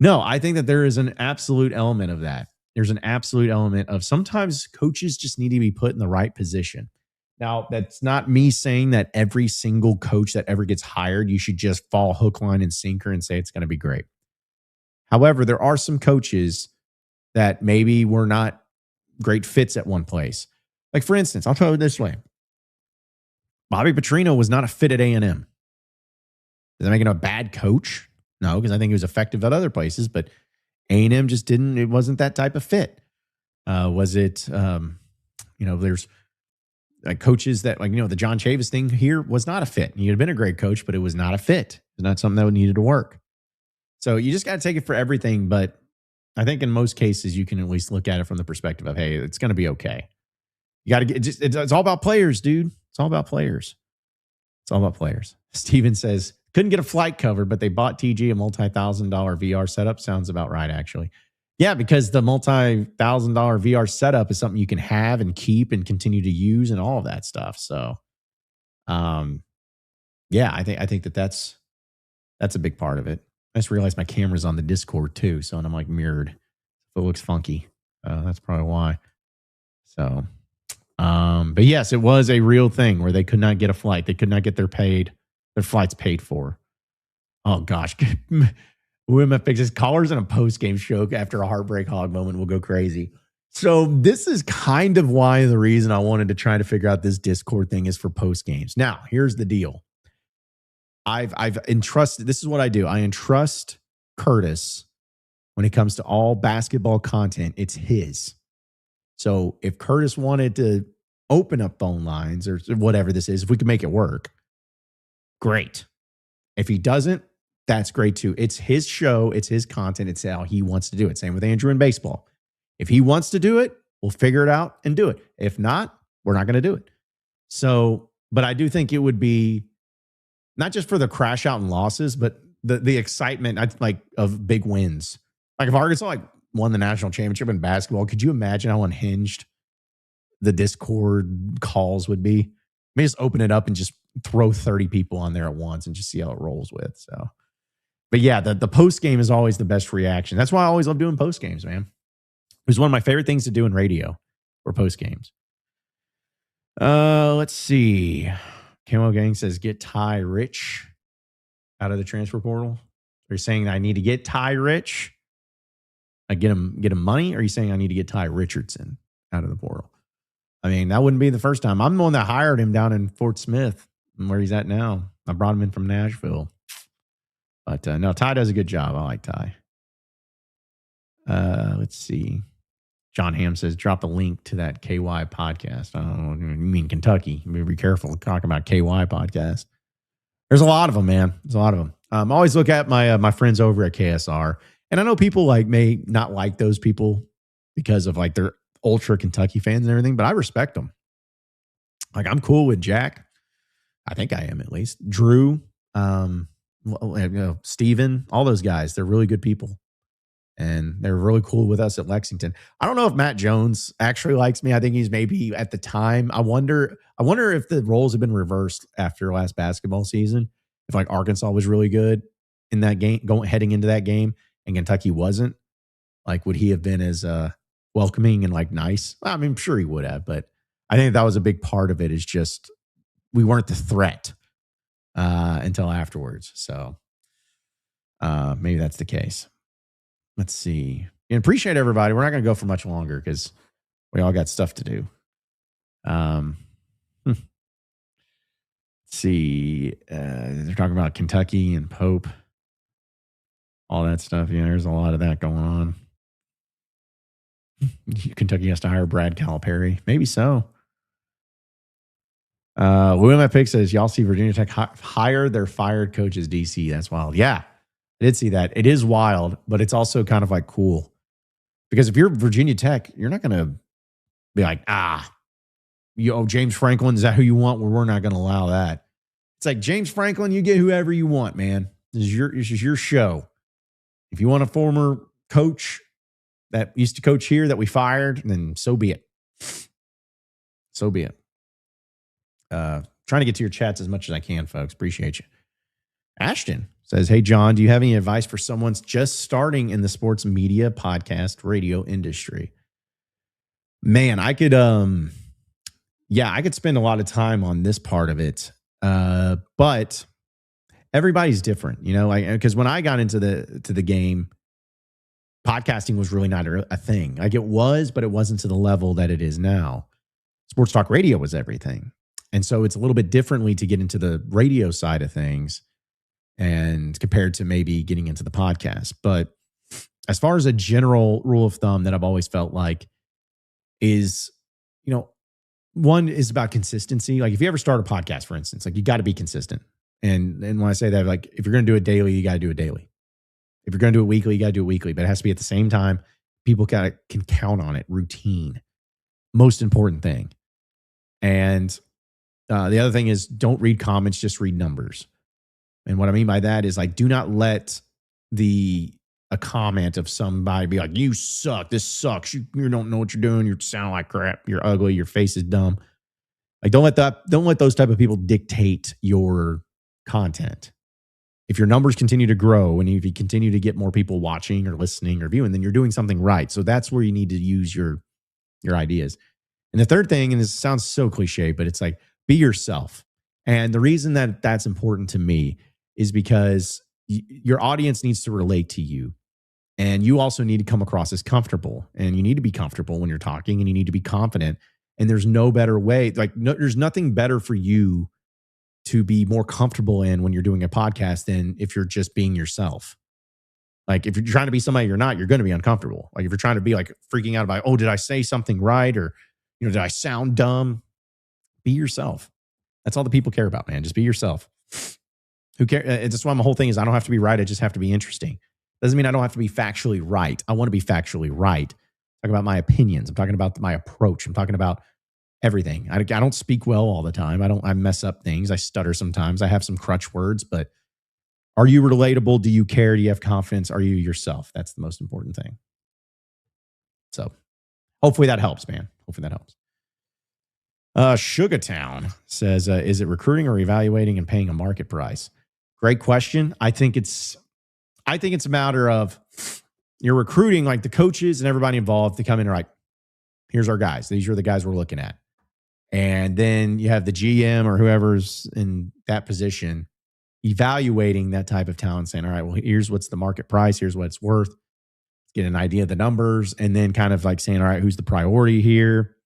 No, I think that there is an absolute element of that. There's an absolute element of sometimes coaches just need to be put in the right position. Now, that's not me saying that every single coach that ever gets hired, you should just fall hook, line, and sinker and say it's going to be great. However, there are some coaches that maybe were not great fits at one place. Like, for instance, I'll tell you this way. Bobby Petrino was not a fit at A&M. Does that make him a bad coach? No, because I think he was effective at other places, but A&M just didn't, it wasn't that type of fit. Was it, there's like coaches that, like, the John Chavis thing here was not a fit. He had been a great coach, but it was not a fit. It's not something that needed to work. So you just got to take it for everything. But I think in most cases, you can at least look at it from the perspective of, hey, it's going to be okay. You got to get, it's all about players, dude. It's all about players. It's all about players. Steven says, couldn't get a flight cover, but they bought TG a multi-$1,000 VR setup. Sounds about right, actually. Yeah, because the multi-$1,000 VR setup is something you can have and keep and continue to use and all of that stuff. So, yeah, I think that's a big part of it. I just realized my camera's on the Discord too, so and I'm like mirrored. It looks funky. That's probably why. So, but yes, it was a real thing where they could not get a flight. They could not get their flights paid for. Oh gosh. WMF fixes callers in a post-game show after a heartbreak hog moment will go crazy. So this is kind of why the reason I wanted to try to figure out this Discord thing is for post games. Now, here's the deal. I've entrusted, this is what I do. I entrust Curtis when it comes to all basketball content. It's his. So if Curtis wanted to open up phone lines or whatever this is, if we can make it work, great. If he doesn't, that's great too. It's his show. It's his content. It's how he wants to do it. Same with Andrew in baseball. If he wants to do it, we'll figure it out and do it. If not, we're not going to do it. So, but I do think it would be not just for the crash out and losses, but the excitement of big wins. Like if Arkansas won the national championship in basketball, could you imagine how unhinged the Discord calls would be? Maybe just open it up and just throw 30 people on there at once and just see how it rolls with. So, but yeah, the post game is always the best reaction. That's why I always love doing post games, man. It was one of my favorite things to do in radio for post games. Let's see. Camo Gang says, get Ty Rich out of the transfer portal. Are you saying that I need to get Ty Rich? I get him money? Or are you saying I need to get Ty Richardson out of the portal? I mean, that wouldn't be the first time. I'm the one that hired him down in Fort Smith, where he's at now. I brought him in from Nashville. But no, Ty does a good job. I like Ty. Let's see. John Ham says, drop a link to that KY podcast. I don't know. You mean Kentucky. Be careful talking about KY podcast. There's a lot of them, man. There's a lot of them. I always look at my friends over at KSR. And I know people may not like those people because of they're ultra Kentucky fans and everything, but I respect them. I'm cool with Jack. I think I am, at least. Drew, Steven, all those guys. They're really good people. And they're really cool with us at Lexington. I don't know if Matt Jones actually likes me. I think he's maybe at the time. I wonder if the roles have been reversed after last basketball season. If Arkansas was really good in that game, heading into that game, and Kentucky wasn't, would he have been as welcoming and nice? I mean, I'm sure he would have, but I think that was a big part of it. Is just we weren't the threat until afterwards. So maybe that's the case. Let's see. And appreciate everybody. We're not going to go for much longer because we all got stuff to do. Let's see. They're talking about Kentucky and Pope. All that stuff. Yeah, there's a lot of that going on. Kentucky has to hire Brad Calipari. Maybe so. William Pick says, y'all see Virginia Tech hire their fired coaches DC. That's wild. Yeah, I did see that. It is wild, but it's also kind of cool Because if you're Virginia Tech, you're not going to be like, James Franklin, is that who you want? Well, we're not going to allow that. It's like, James Franklin, you get whoever you want, man. This is your show. If you want a former coach that used to coach here that we fired, then so be it. So be it. Trying to get to your chats as much as I can, folks. Appreciate you. Ashton says, hey, John, do you have any advice for someone just starting in the sports media, podcast, radio industry? Man, I could spend a lot of time on this part of it. But everybody's different, because when I got into the game, podcasting was really not a thing. Like it was, but it wasn't to the level that it is now. Sports talk radio was everything. And so it's a little bit differently to get into the radio side of things and compared to maybe getting into the podcast. But as far as a general rule of thumb that I've always felt like is, one is about consistency. Like if you ever start a podcast, for instance, like you got to be consistent. And when I say that, like if you're going to do it daily, you got to do it daily. If you're going to do it weekly, you got to do it weekly, but it has to be at the same time. People can count on it. Routine, most important thing. And the other thing is don't read comments, just read numbers. And what I mean by that is like, do not let a comment of somebody be like, you suck. This sucks. You don't know what you're doing. You sound like crap. You're ugly. Your face is dumb. Like don't let those type of people dictate your content. If your numbers continue to grow and if you continue to get more people watching or listening or viewing, then you're doing something right. So that's where you need to use your ideas. And the third thing, and this sounds so cliche, but it's like, be yourself. And the reason that that's important to me is because your audience needs to relate to you. And you also need to come across as comfortable. And you need to be comfortable when you're talking and you need to be confident. And there's no better way. There's nothing better for you to be more comfortable in when you're doing a podcast than if you're just being yourself. Like if you're trying to be somebody you're not, you're going to be uncomfortable. Like if you're trying to be like freaking out about, did I say something right? Or, did I sound dumb? Be yourself. That's all the people care about, man. Just be yourself. Who cares? That's why my whole thing is I don't have to be right. I just have to be interesting. Doesn't mean I don't have to be factually right. I want to be factually right. I'm talking about my opinions. I'm talking about my approach. I'm talking about everything. I don't speak well all the time. I mess up things. I stutter sometimes. I have some crutch words, but are you relatable? Do you care? Do you have confidence? Are you yourself? That's the most important thing. So hopefully that helps, man. Hopefully that helps. Sugartown says, is it recruiting or evaluating and paying a market price? Great question. I think it's a matter of you're recruiting like the coaches and everybody involved to come in and like, here's our guys. These are the guys we're looking at. And then you have the GM or whoever's in that position evaluating that type of talent, saying, all right, well, here's what's the market price. Here's what it's worth. Let's get an idea of the numbers. And then kind of like saying, all right, who's the priority here?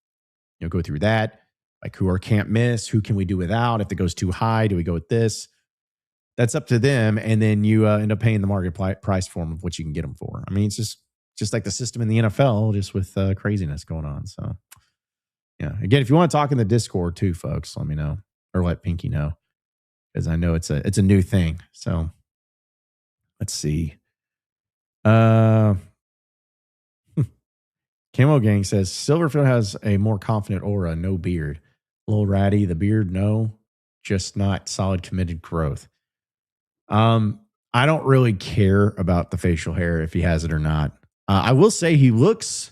Go through that. Like who are can't miss? Who can we do without? If it goes too high, do we go with this? That's up to them. And then you end up paying the market price for them of what you can get them for. I mean, it's just like the system in the NFL, just with craziness going on. So yeah, again, if you want to talk in the Discord too, folks, let me know or let Pinky know, because I know it's a new thing. So let's see. Camo Gang says Silverfield has a more confident aura, no beard. A little ratty, the beard, no, just not solid committed growth. I don't really care about the facial hair if he has it or not. I will say he looks.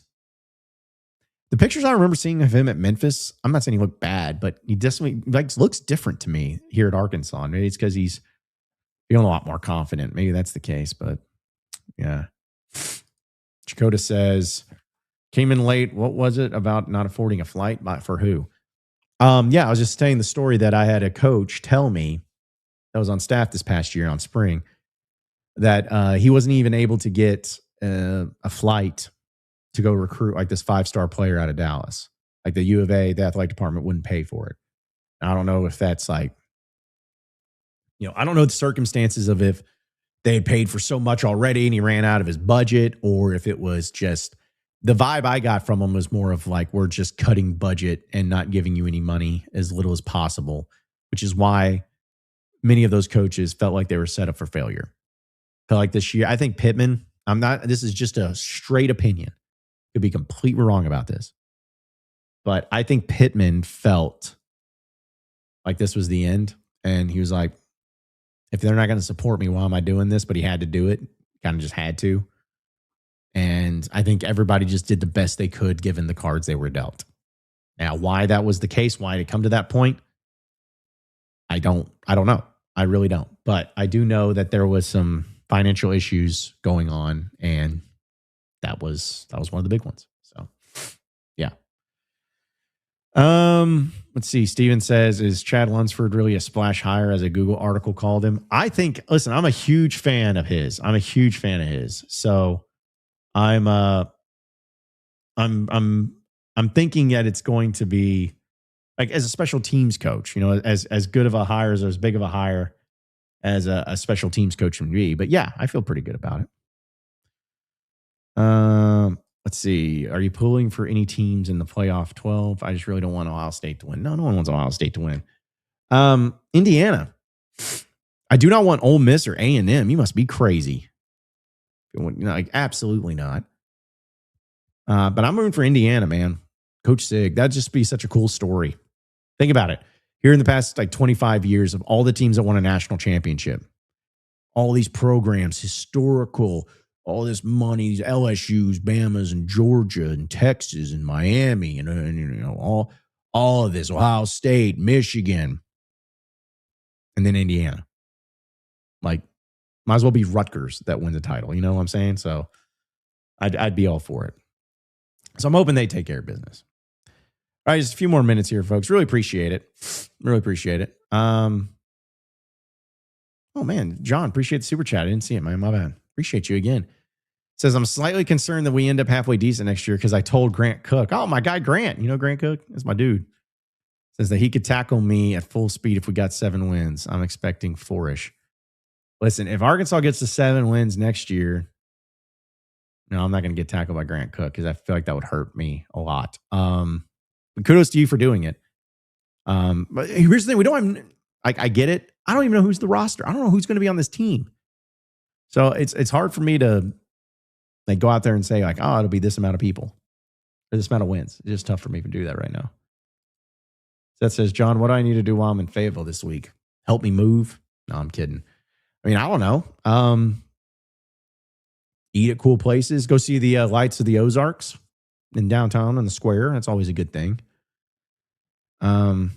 The pictures I remember seeing of him at Memphis, I'm not saying he looked bad, but he definitely looks different to me here at Arkansas. Maybe it's because he's feeling a lot more confident. Maybe that's the case, but yeah. Chakota says, came in late. What was it about not affording a flight? For who? Yeah, I was just saying the story that I had a coach tell me that was on staff this past year on spring that he wasn't even able to get a flight to go recruit like this 5-star player out of Dallas. Like the U of A, the athletic department wouldn't pay for it. I don't know if that's like, I don't know the circumstances of if they had paid for so much already and he ran out of his budget, or if it was just the vibe I got from him was more of like, we're just cutting budget and not giving you any money, as little as possible, which is why many of those coaches felt like they were set up for failure. Felt like this year, I think Pittman, this is just a straight opinion. Could be completely wrong about this. But I think Pittman felt like this was the end. And he was like, if they're not going to support me, why am I doing this? But he had to do it. Kind of just had to. And I think everybody just did the best they could given the cards they were dealt. Now, why that was the case, why it come to that point, I don't know. I really don't. But I do know that there was some financial issues going on, and that was one of the big ones. So, yeah. Let's see. Steven says, is Chad Lunsford really a splash hire, as a Google article called him? I think, listen, I'm a huge fan of his. So I'm thinking that it's going to be like, as a special teams coach, as good of a hire, as big of a hire as a special teams coach can be. But yeah, I feel pretty good about it. Let's see. Are you pulling for any teams in the playoff 12? I just really don't want Ohio State to win. No one wants Ohio State to win. Indiana. I do not want Ole Miss or A&M. You must be crazy. Like, absolutely not. But I'm rooting for Indiana, man. Coach Sig. That'd just be such a cool story. Think about it. Here in the past 25 years, of all the teams that won a national championship, all these programs, historical, all this money, these LSUs, Bamas, and Georgia, and Texas, and Miami, and all of this, Ohio State, Michigan, and then Indiana. Like, might as well be Rutgers that wins the title. You know what I'm saying? So I'd be all for it. So I'm hoping they take care of business. All right, just a few more minutes here, folks. Really appreciate it. Oh, man, John, appreciate the super chat. I didn't see it, man. My bad. Appreciate you again. Says, I'm slightly concerned that we end up halfway decent next year because I told Grant Cook. Oh, my guy, Grant. You know Grant Cook? That's my dude. Says that he could tackle me at full speed if we got 7 wins. I'm expecting 4-ish. Listen, if Arkansas gets to 7 wins next year, no, I'm not going to get tackled by Grant Cook because I feel like that would hurt me a lot. But kudos to you for doing it. But here's the thing. We don't have, I get it. I don't even know who's the roster. I don't know who's going to be on this team. So it's hard for me to go out there and say it'll be this amount of people or this amount of wins. It's just tough for me to do that right now. That says, John, what do I need to do while I'm in Fayetteville this week? Help me move? No, I'm kidding. I mean, I don't know. Eat at cool places. Go see the lights of the Ozarks in downtown on the square. That's always a good thing. I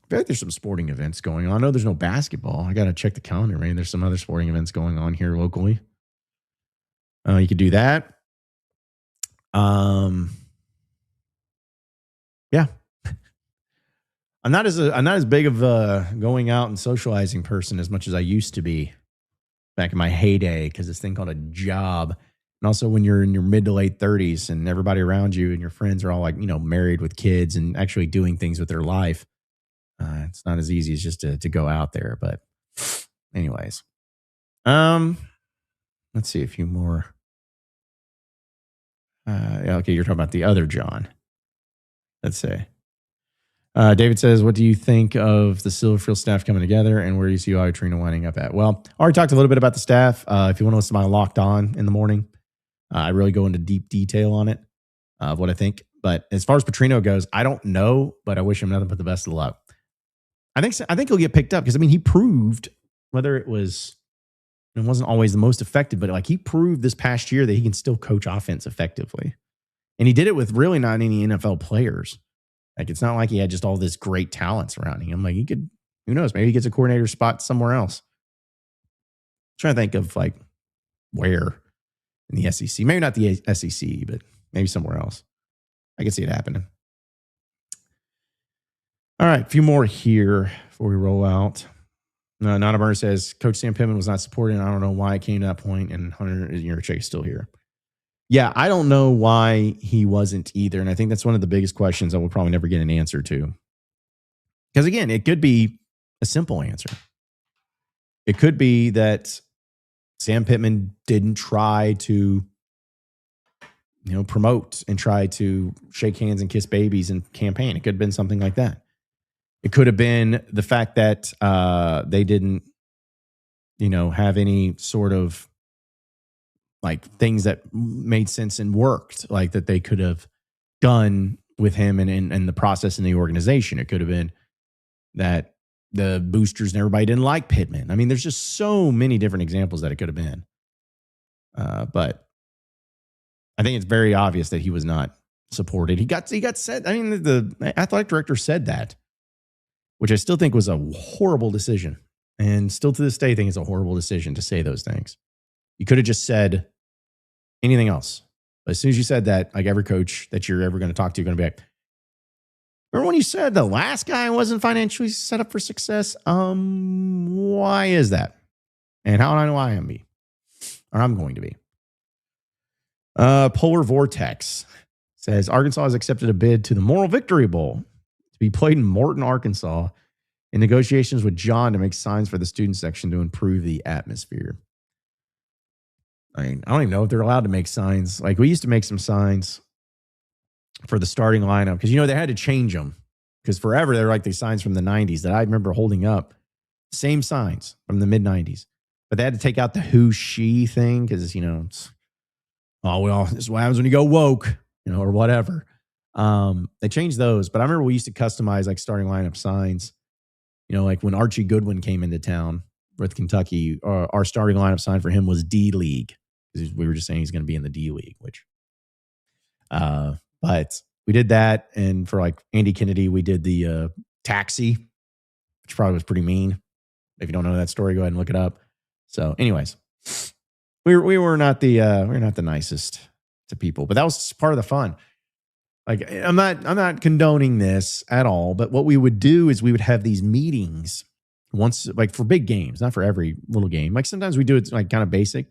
feel like there's some sporting events going on. I know there's no basketball. I got to check the calendar, man. There's some other sporting events going on here locally. You could do that. Yeah. I'm not as big of a going out and socializing person as much as I used to be back in my heyday, because this thing called a job. And also when you're in your mid to late 30s and everybody around you and your friends are all married with kids and actually doing things with their life, it's not as easy as just to go out there. But anyways, let's see a few more. Okay, you're talking about the other John. Let's say. David says, what do you think of the Silverfield staff coming together, and where do you see Audrey Trina winding up at? Well, I already talked a little bit about the staff. If you want to listen to my Locked On in the morning, I really go into deep detail on it, of what I think. But as far as Petrino goes, I don't know, but I wish him nothing but the best of luck. I think he'll get picked up because, he proved, whether it wasn't always the most effective, but he proved this past year that he can still coach offense effectively. And he did it with really not any NFL players. It's not like he had just all this great talent surrounding him. He could, who knows, maybe he gets a coordinator spot somewhere else. I'm trying to think of where in the SEC. Maybe not the SEC, but maybe somewhere else. I can see it happening. All right, a few more here before we roll out. Nana Burner says, Coach Sam Pittman was not supported. I don't know why it came to that point, and Hunter Yurachek is still here. Yeah, I don't know why he wasn't either. And I think that's one of the biggest questions that we'll probably never get an answer to. Because again, it could be a simple answer. It could be that Sam Pittman didn't try to, promote and try to shake hands and kiss babies and campaign. It could have been something like that. It could have been the fact that they didn't, have any sort of like things that made sense and worked, like that they could have done with him and the process in the organization. It could have been that the boosters and everybody didn't like Pittman. I mean, there's just so many different examples that it could have been. But I think it's very obvious that he was not supported. He got said. I mean, the athletic director said that, which I still think was a horrible decision, and still to this day think it's a horrible decision to say those things. You could have just said anything else. But as soon as you said that, like every coach that you're ever going to talk to, you're going to be like, remember when you said the last guy wasn't financially set up for success? Why is that? And how do I know I am be? Or I'm going to be. Polar Vortex says Arkansas has accepted a bid to the Moral Victory Bowl to be played in Morton, Arkansas, in negotiations with John to make signs for the student section to improve the atmosphere. I mean, I don't even know if they're allowed to make signs. Like, we used to make some signs for the starting lineup because, they had to change them because forever they're like these signs from the 90s that I remember holding up. Same signs from the mid-90s. But they had to take out the who, she thing because, it's, oh, well, this is what happens when you go woke, or whatever. They changed those. But I remember we used to customize like starting lineup signs. Like when Archie Goodwin came into town with Kentucky, our starting lineup sign for him was D League. Because we were just saying he's going to be in the D League, which, but we did that. And for like Andy Kennedy, we did the taxi, which probably was pretty mean. If you don't know that story, go ahead and look it up. So anyways, we were not the nicest to people, but that was part of the fun. Like, I'm not condoning this at all, but what we would do is we would have these meetings once, like for big games, not for every little game. Like sometimes we do it like kind of basic,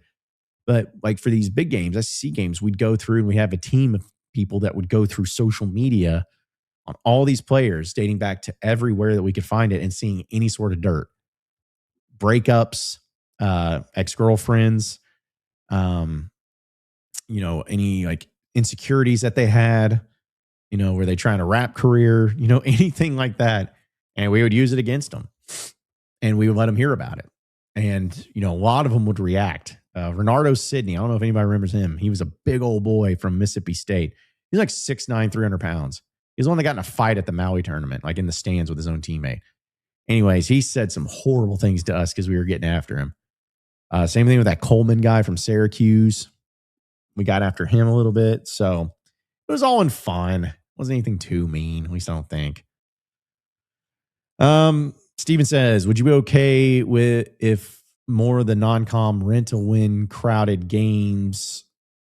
but like for these big games, SEC games, we'd go through and we have a team of people that would go through social media on all these players dating back to everywhere that we could find it and seeing any sort of dirt, breakups, ex-girlfriends, any like insecurities that they had, were they trying to rap career, anything like that. And we would use it against them and we would let them hear about it. And, a lot of them would react. Renardo Sidney, I don't know if anybody remembers him. He was a big old boy from Mississippi State. He's like 6'9", 300 pounds. He's the one that got in a fight at the Maui tournament, like in the stands with his own teammate. Anyways, he said some horrible things to us because we were getting after him. Same thing with that Coleman guy from Syracuse. We got after him a little bit. So it was all in fun. It wasn't anything too mean, at least I don't think. Steven says, would you be okay with if more of the non-com rent-to-win crowded games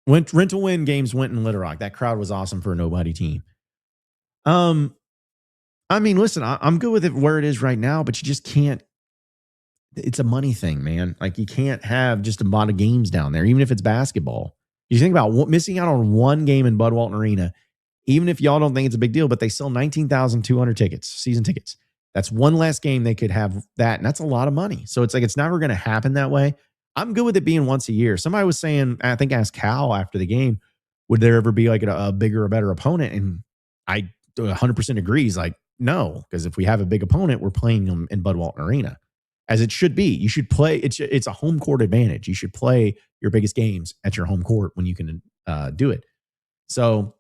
rent-to-win games went in Little Rock? That crowd was awesome for a nobody team. I mean, listen, I'm good with it where it is right now, but you just can't. It's a money thing, man. Like, you can't have just a lot of games down there, even if it's basketball. You think about missing out on one game in Bud Walton Arena, even if y'all don't think it's a big deal, but they sell 19,200 tickets, season tickets. That's one less game they could have that, and that's a lot of money. So it's like it's never going to happen that way. I'm good with it being once a year. Somebody was saying, I think asked Cal after the game, would there ever be like a bigger or better opponent? And I 100% agrees. Like, no, because if we have a big opponent, we're playing them in Bud Walton Arena, as it should be. You should play. It's a home court advantage. You should play your biggest games at your home court when you can do it. So,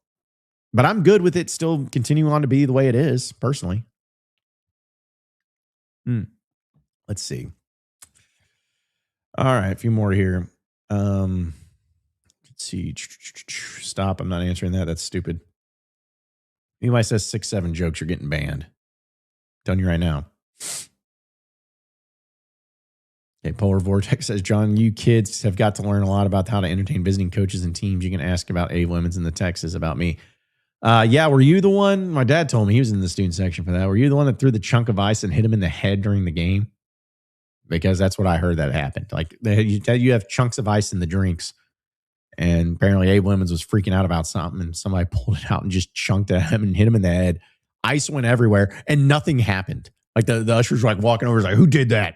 but I'm good with it still continuing on to be the way it is, personally. Let's see. All right, a few more here. Let's see. Stop. I'm not answering that. That's stupid. Anybody says 6-7 jokes, you're getting banned. Telling you right now. Okay, Polar Vortex says, John, you kids have got to learn a lot about how to entertain visiting coaches and teams. You can ask about Abe Lemons in the Texas about me. Yeah, were you the one? My dad told me he was in the student section for that. Were you the one that threw the chunk of ice and hit him in the head during the game? Because that's what I heard that happened. Like, you have chunks of ice in the drinks. And apparently Abe Lemons was freaking out about something, and somebody pulled it out and just chunked at him and hit him in the head. Ice went everywhere, and nothing happened. Like, the ushers were like walking over, like, who did that?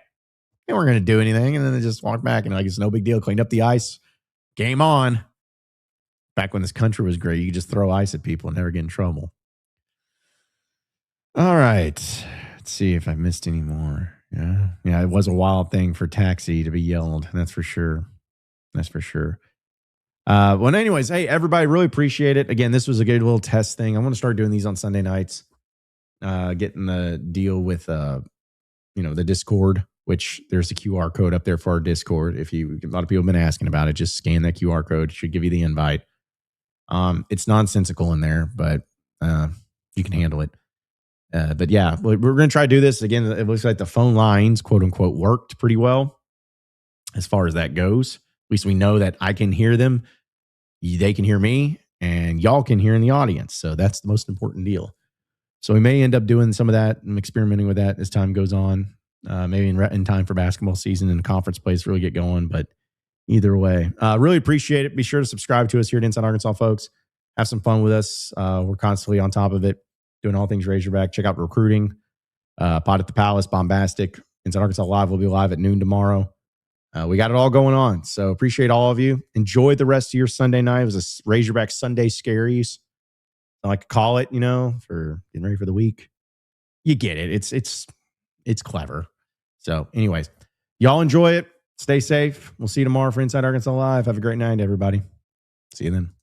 They weren't going to do anything. And then they just walked back and like, it's no big deal. Cleaned up the ice. Game on. Back when this country was great, you could just throw ice at people and never get in trouble. All right. Let's see if I missed any more. Yeah, it was a wild thing for Taxi to be yelled. That's for sure. Well, anyways, hey, everybody, really appreciate it. Again, this was a good little test thing. I'm going to start doing these on Sunday nights. Getting the deal with, the Discord, which there's a QR code up there for our Discord. A lot of people have been asking about it, just scan that QR code. It should give you the invite. It's nonsensical in there, but you can handle it. But yeah, we're going to try to do this again. It looks like the phone lines, quote unquote, worked pretty well as far as that goes. At least we know that I can hear them, they can hear me, and y'all can hear in the audience. So that's the most important deal. So we may end up doing some of that and experimenting with that as time goes on. Maybe in time for basketball season and conference plays really get going. But either way, really appreciate it. Be sure to subscribe to us here at Inside Arkansas, folks. Have some fun with us. We're constantly on top of it, doing all things Razorback. Check out recruiting, Pod at the Palace, Bombastic. Inside Arkansas Live will be live at noon tomorrow. We got it all going on. So appreciate all of you. Enjoy the rest of your Sunday night. It was a Razorback Sunday Scaries. I like to call it, for getting ready for the week. You get it. It's clever. So anyways, y'all enjoy it. Stay safe. We'll see you tomorrow for Inside Arkansas Live. Have a great night, everybody. See you then.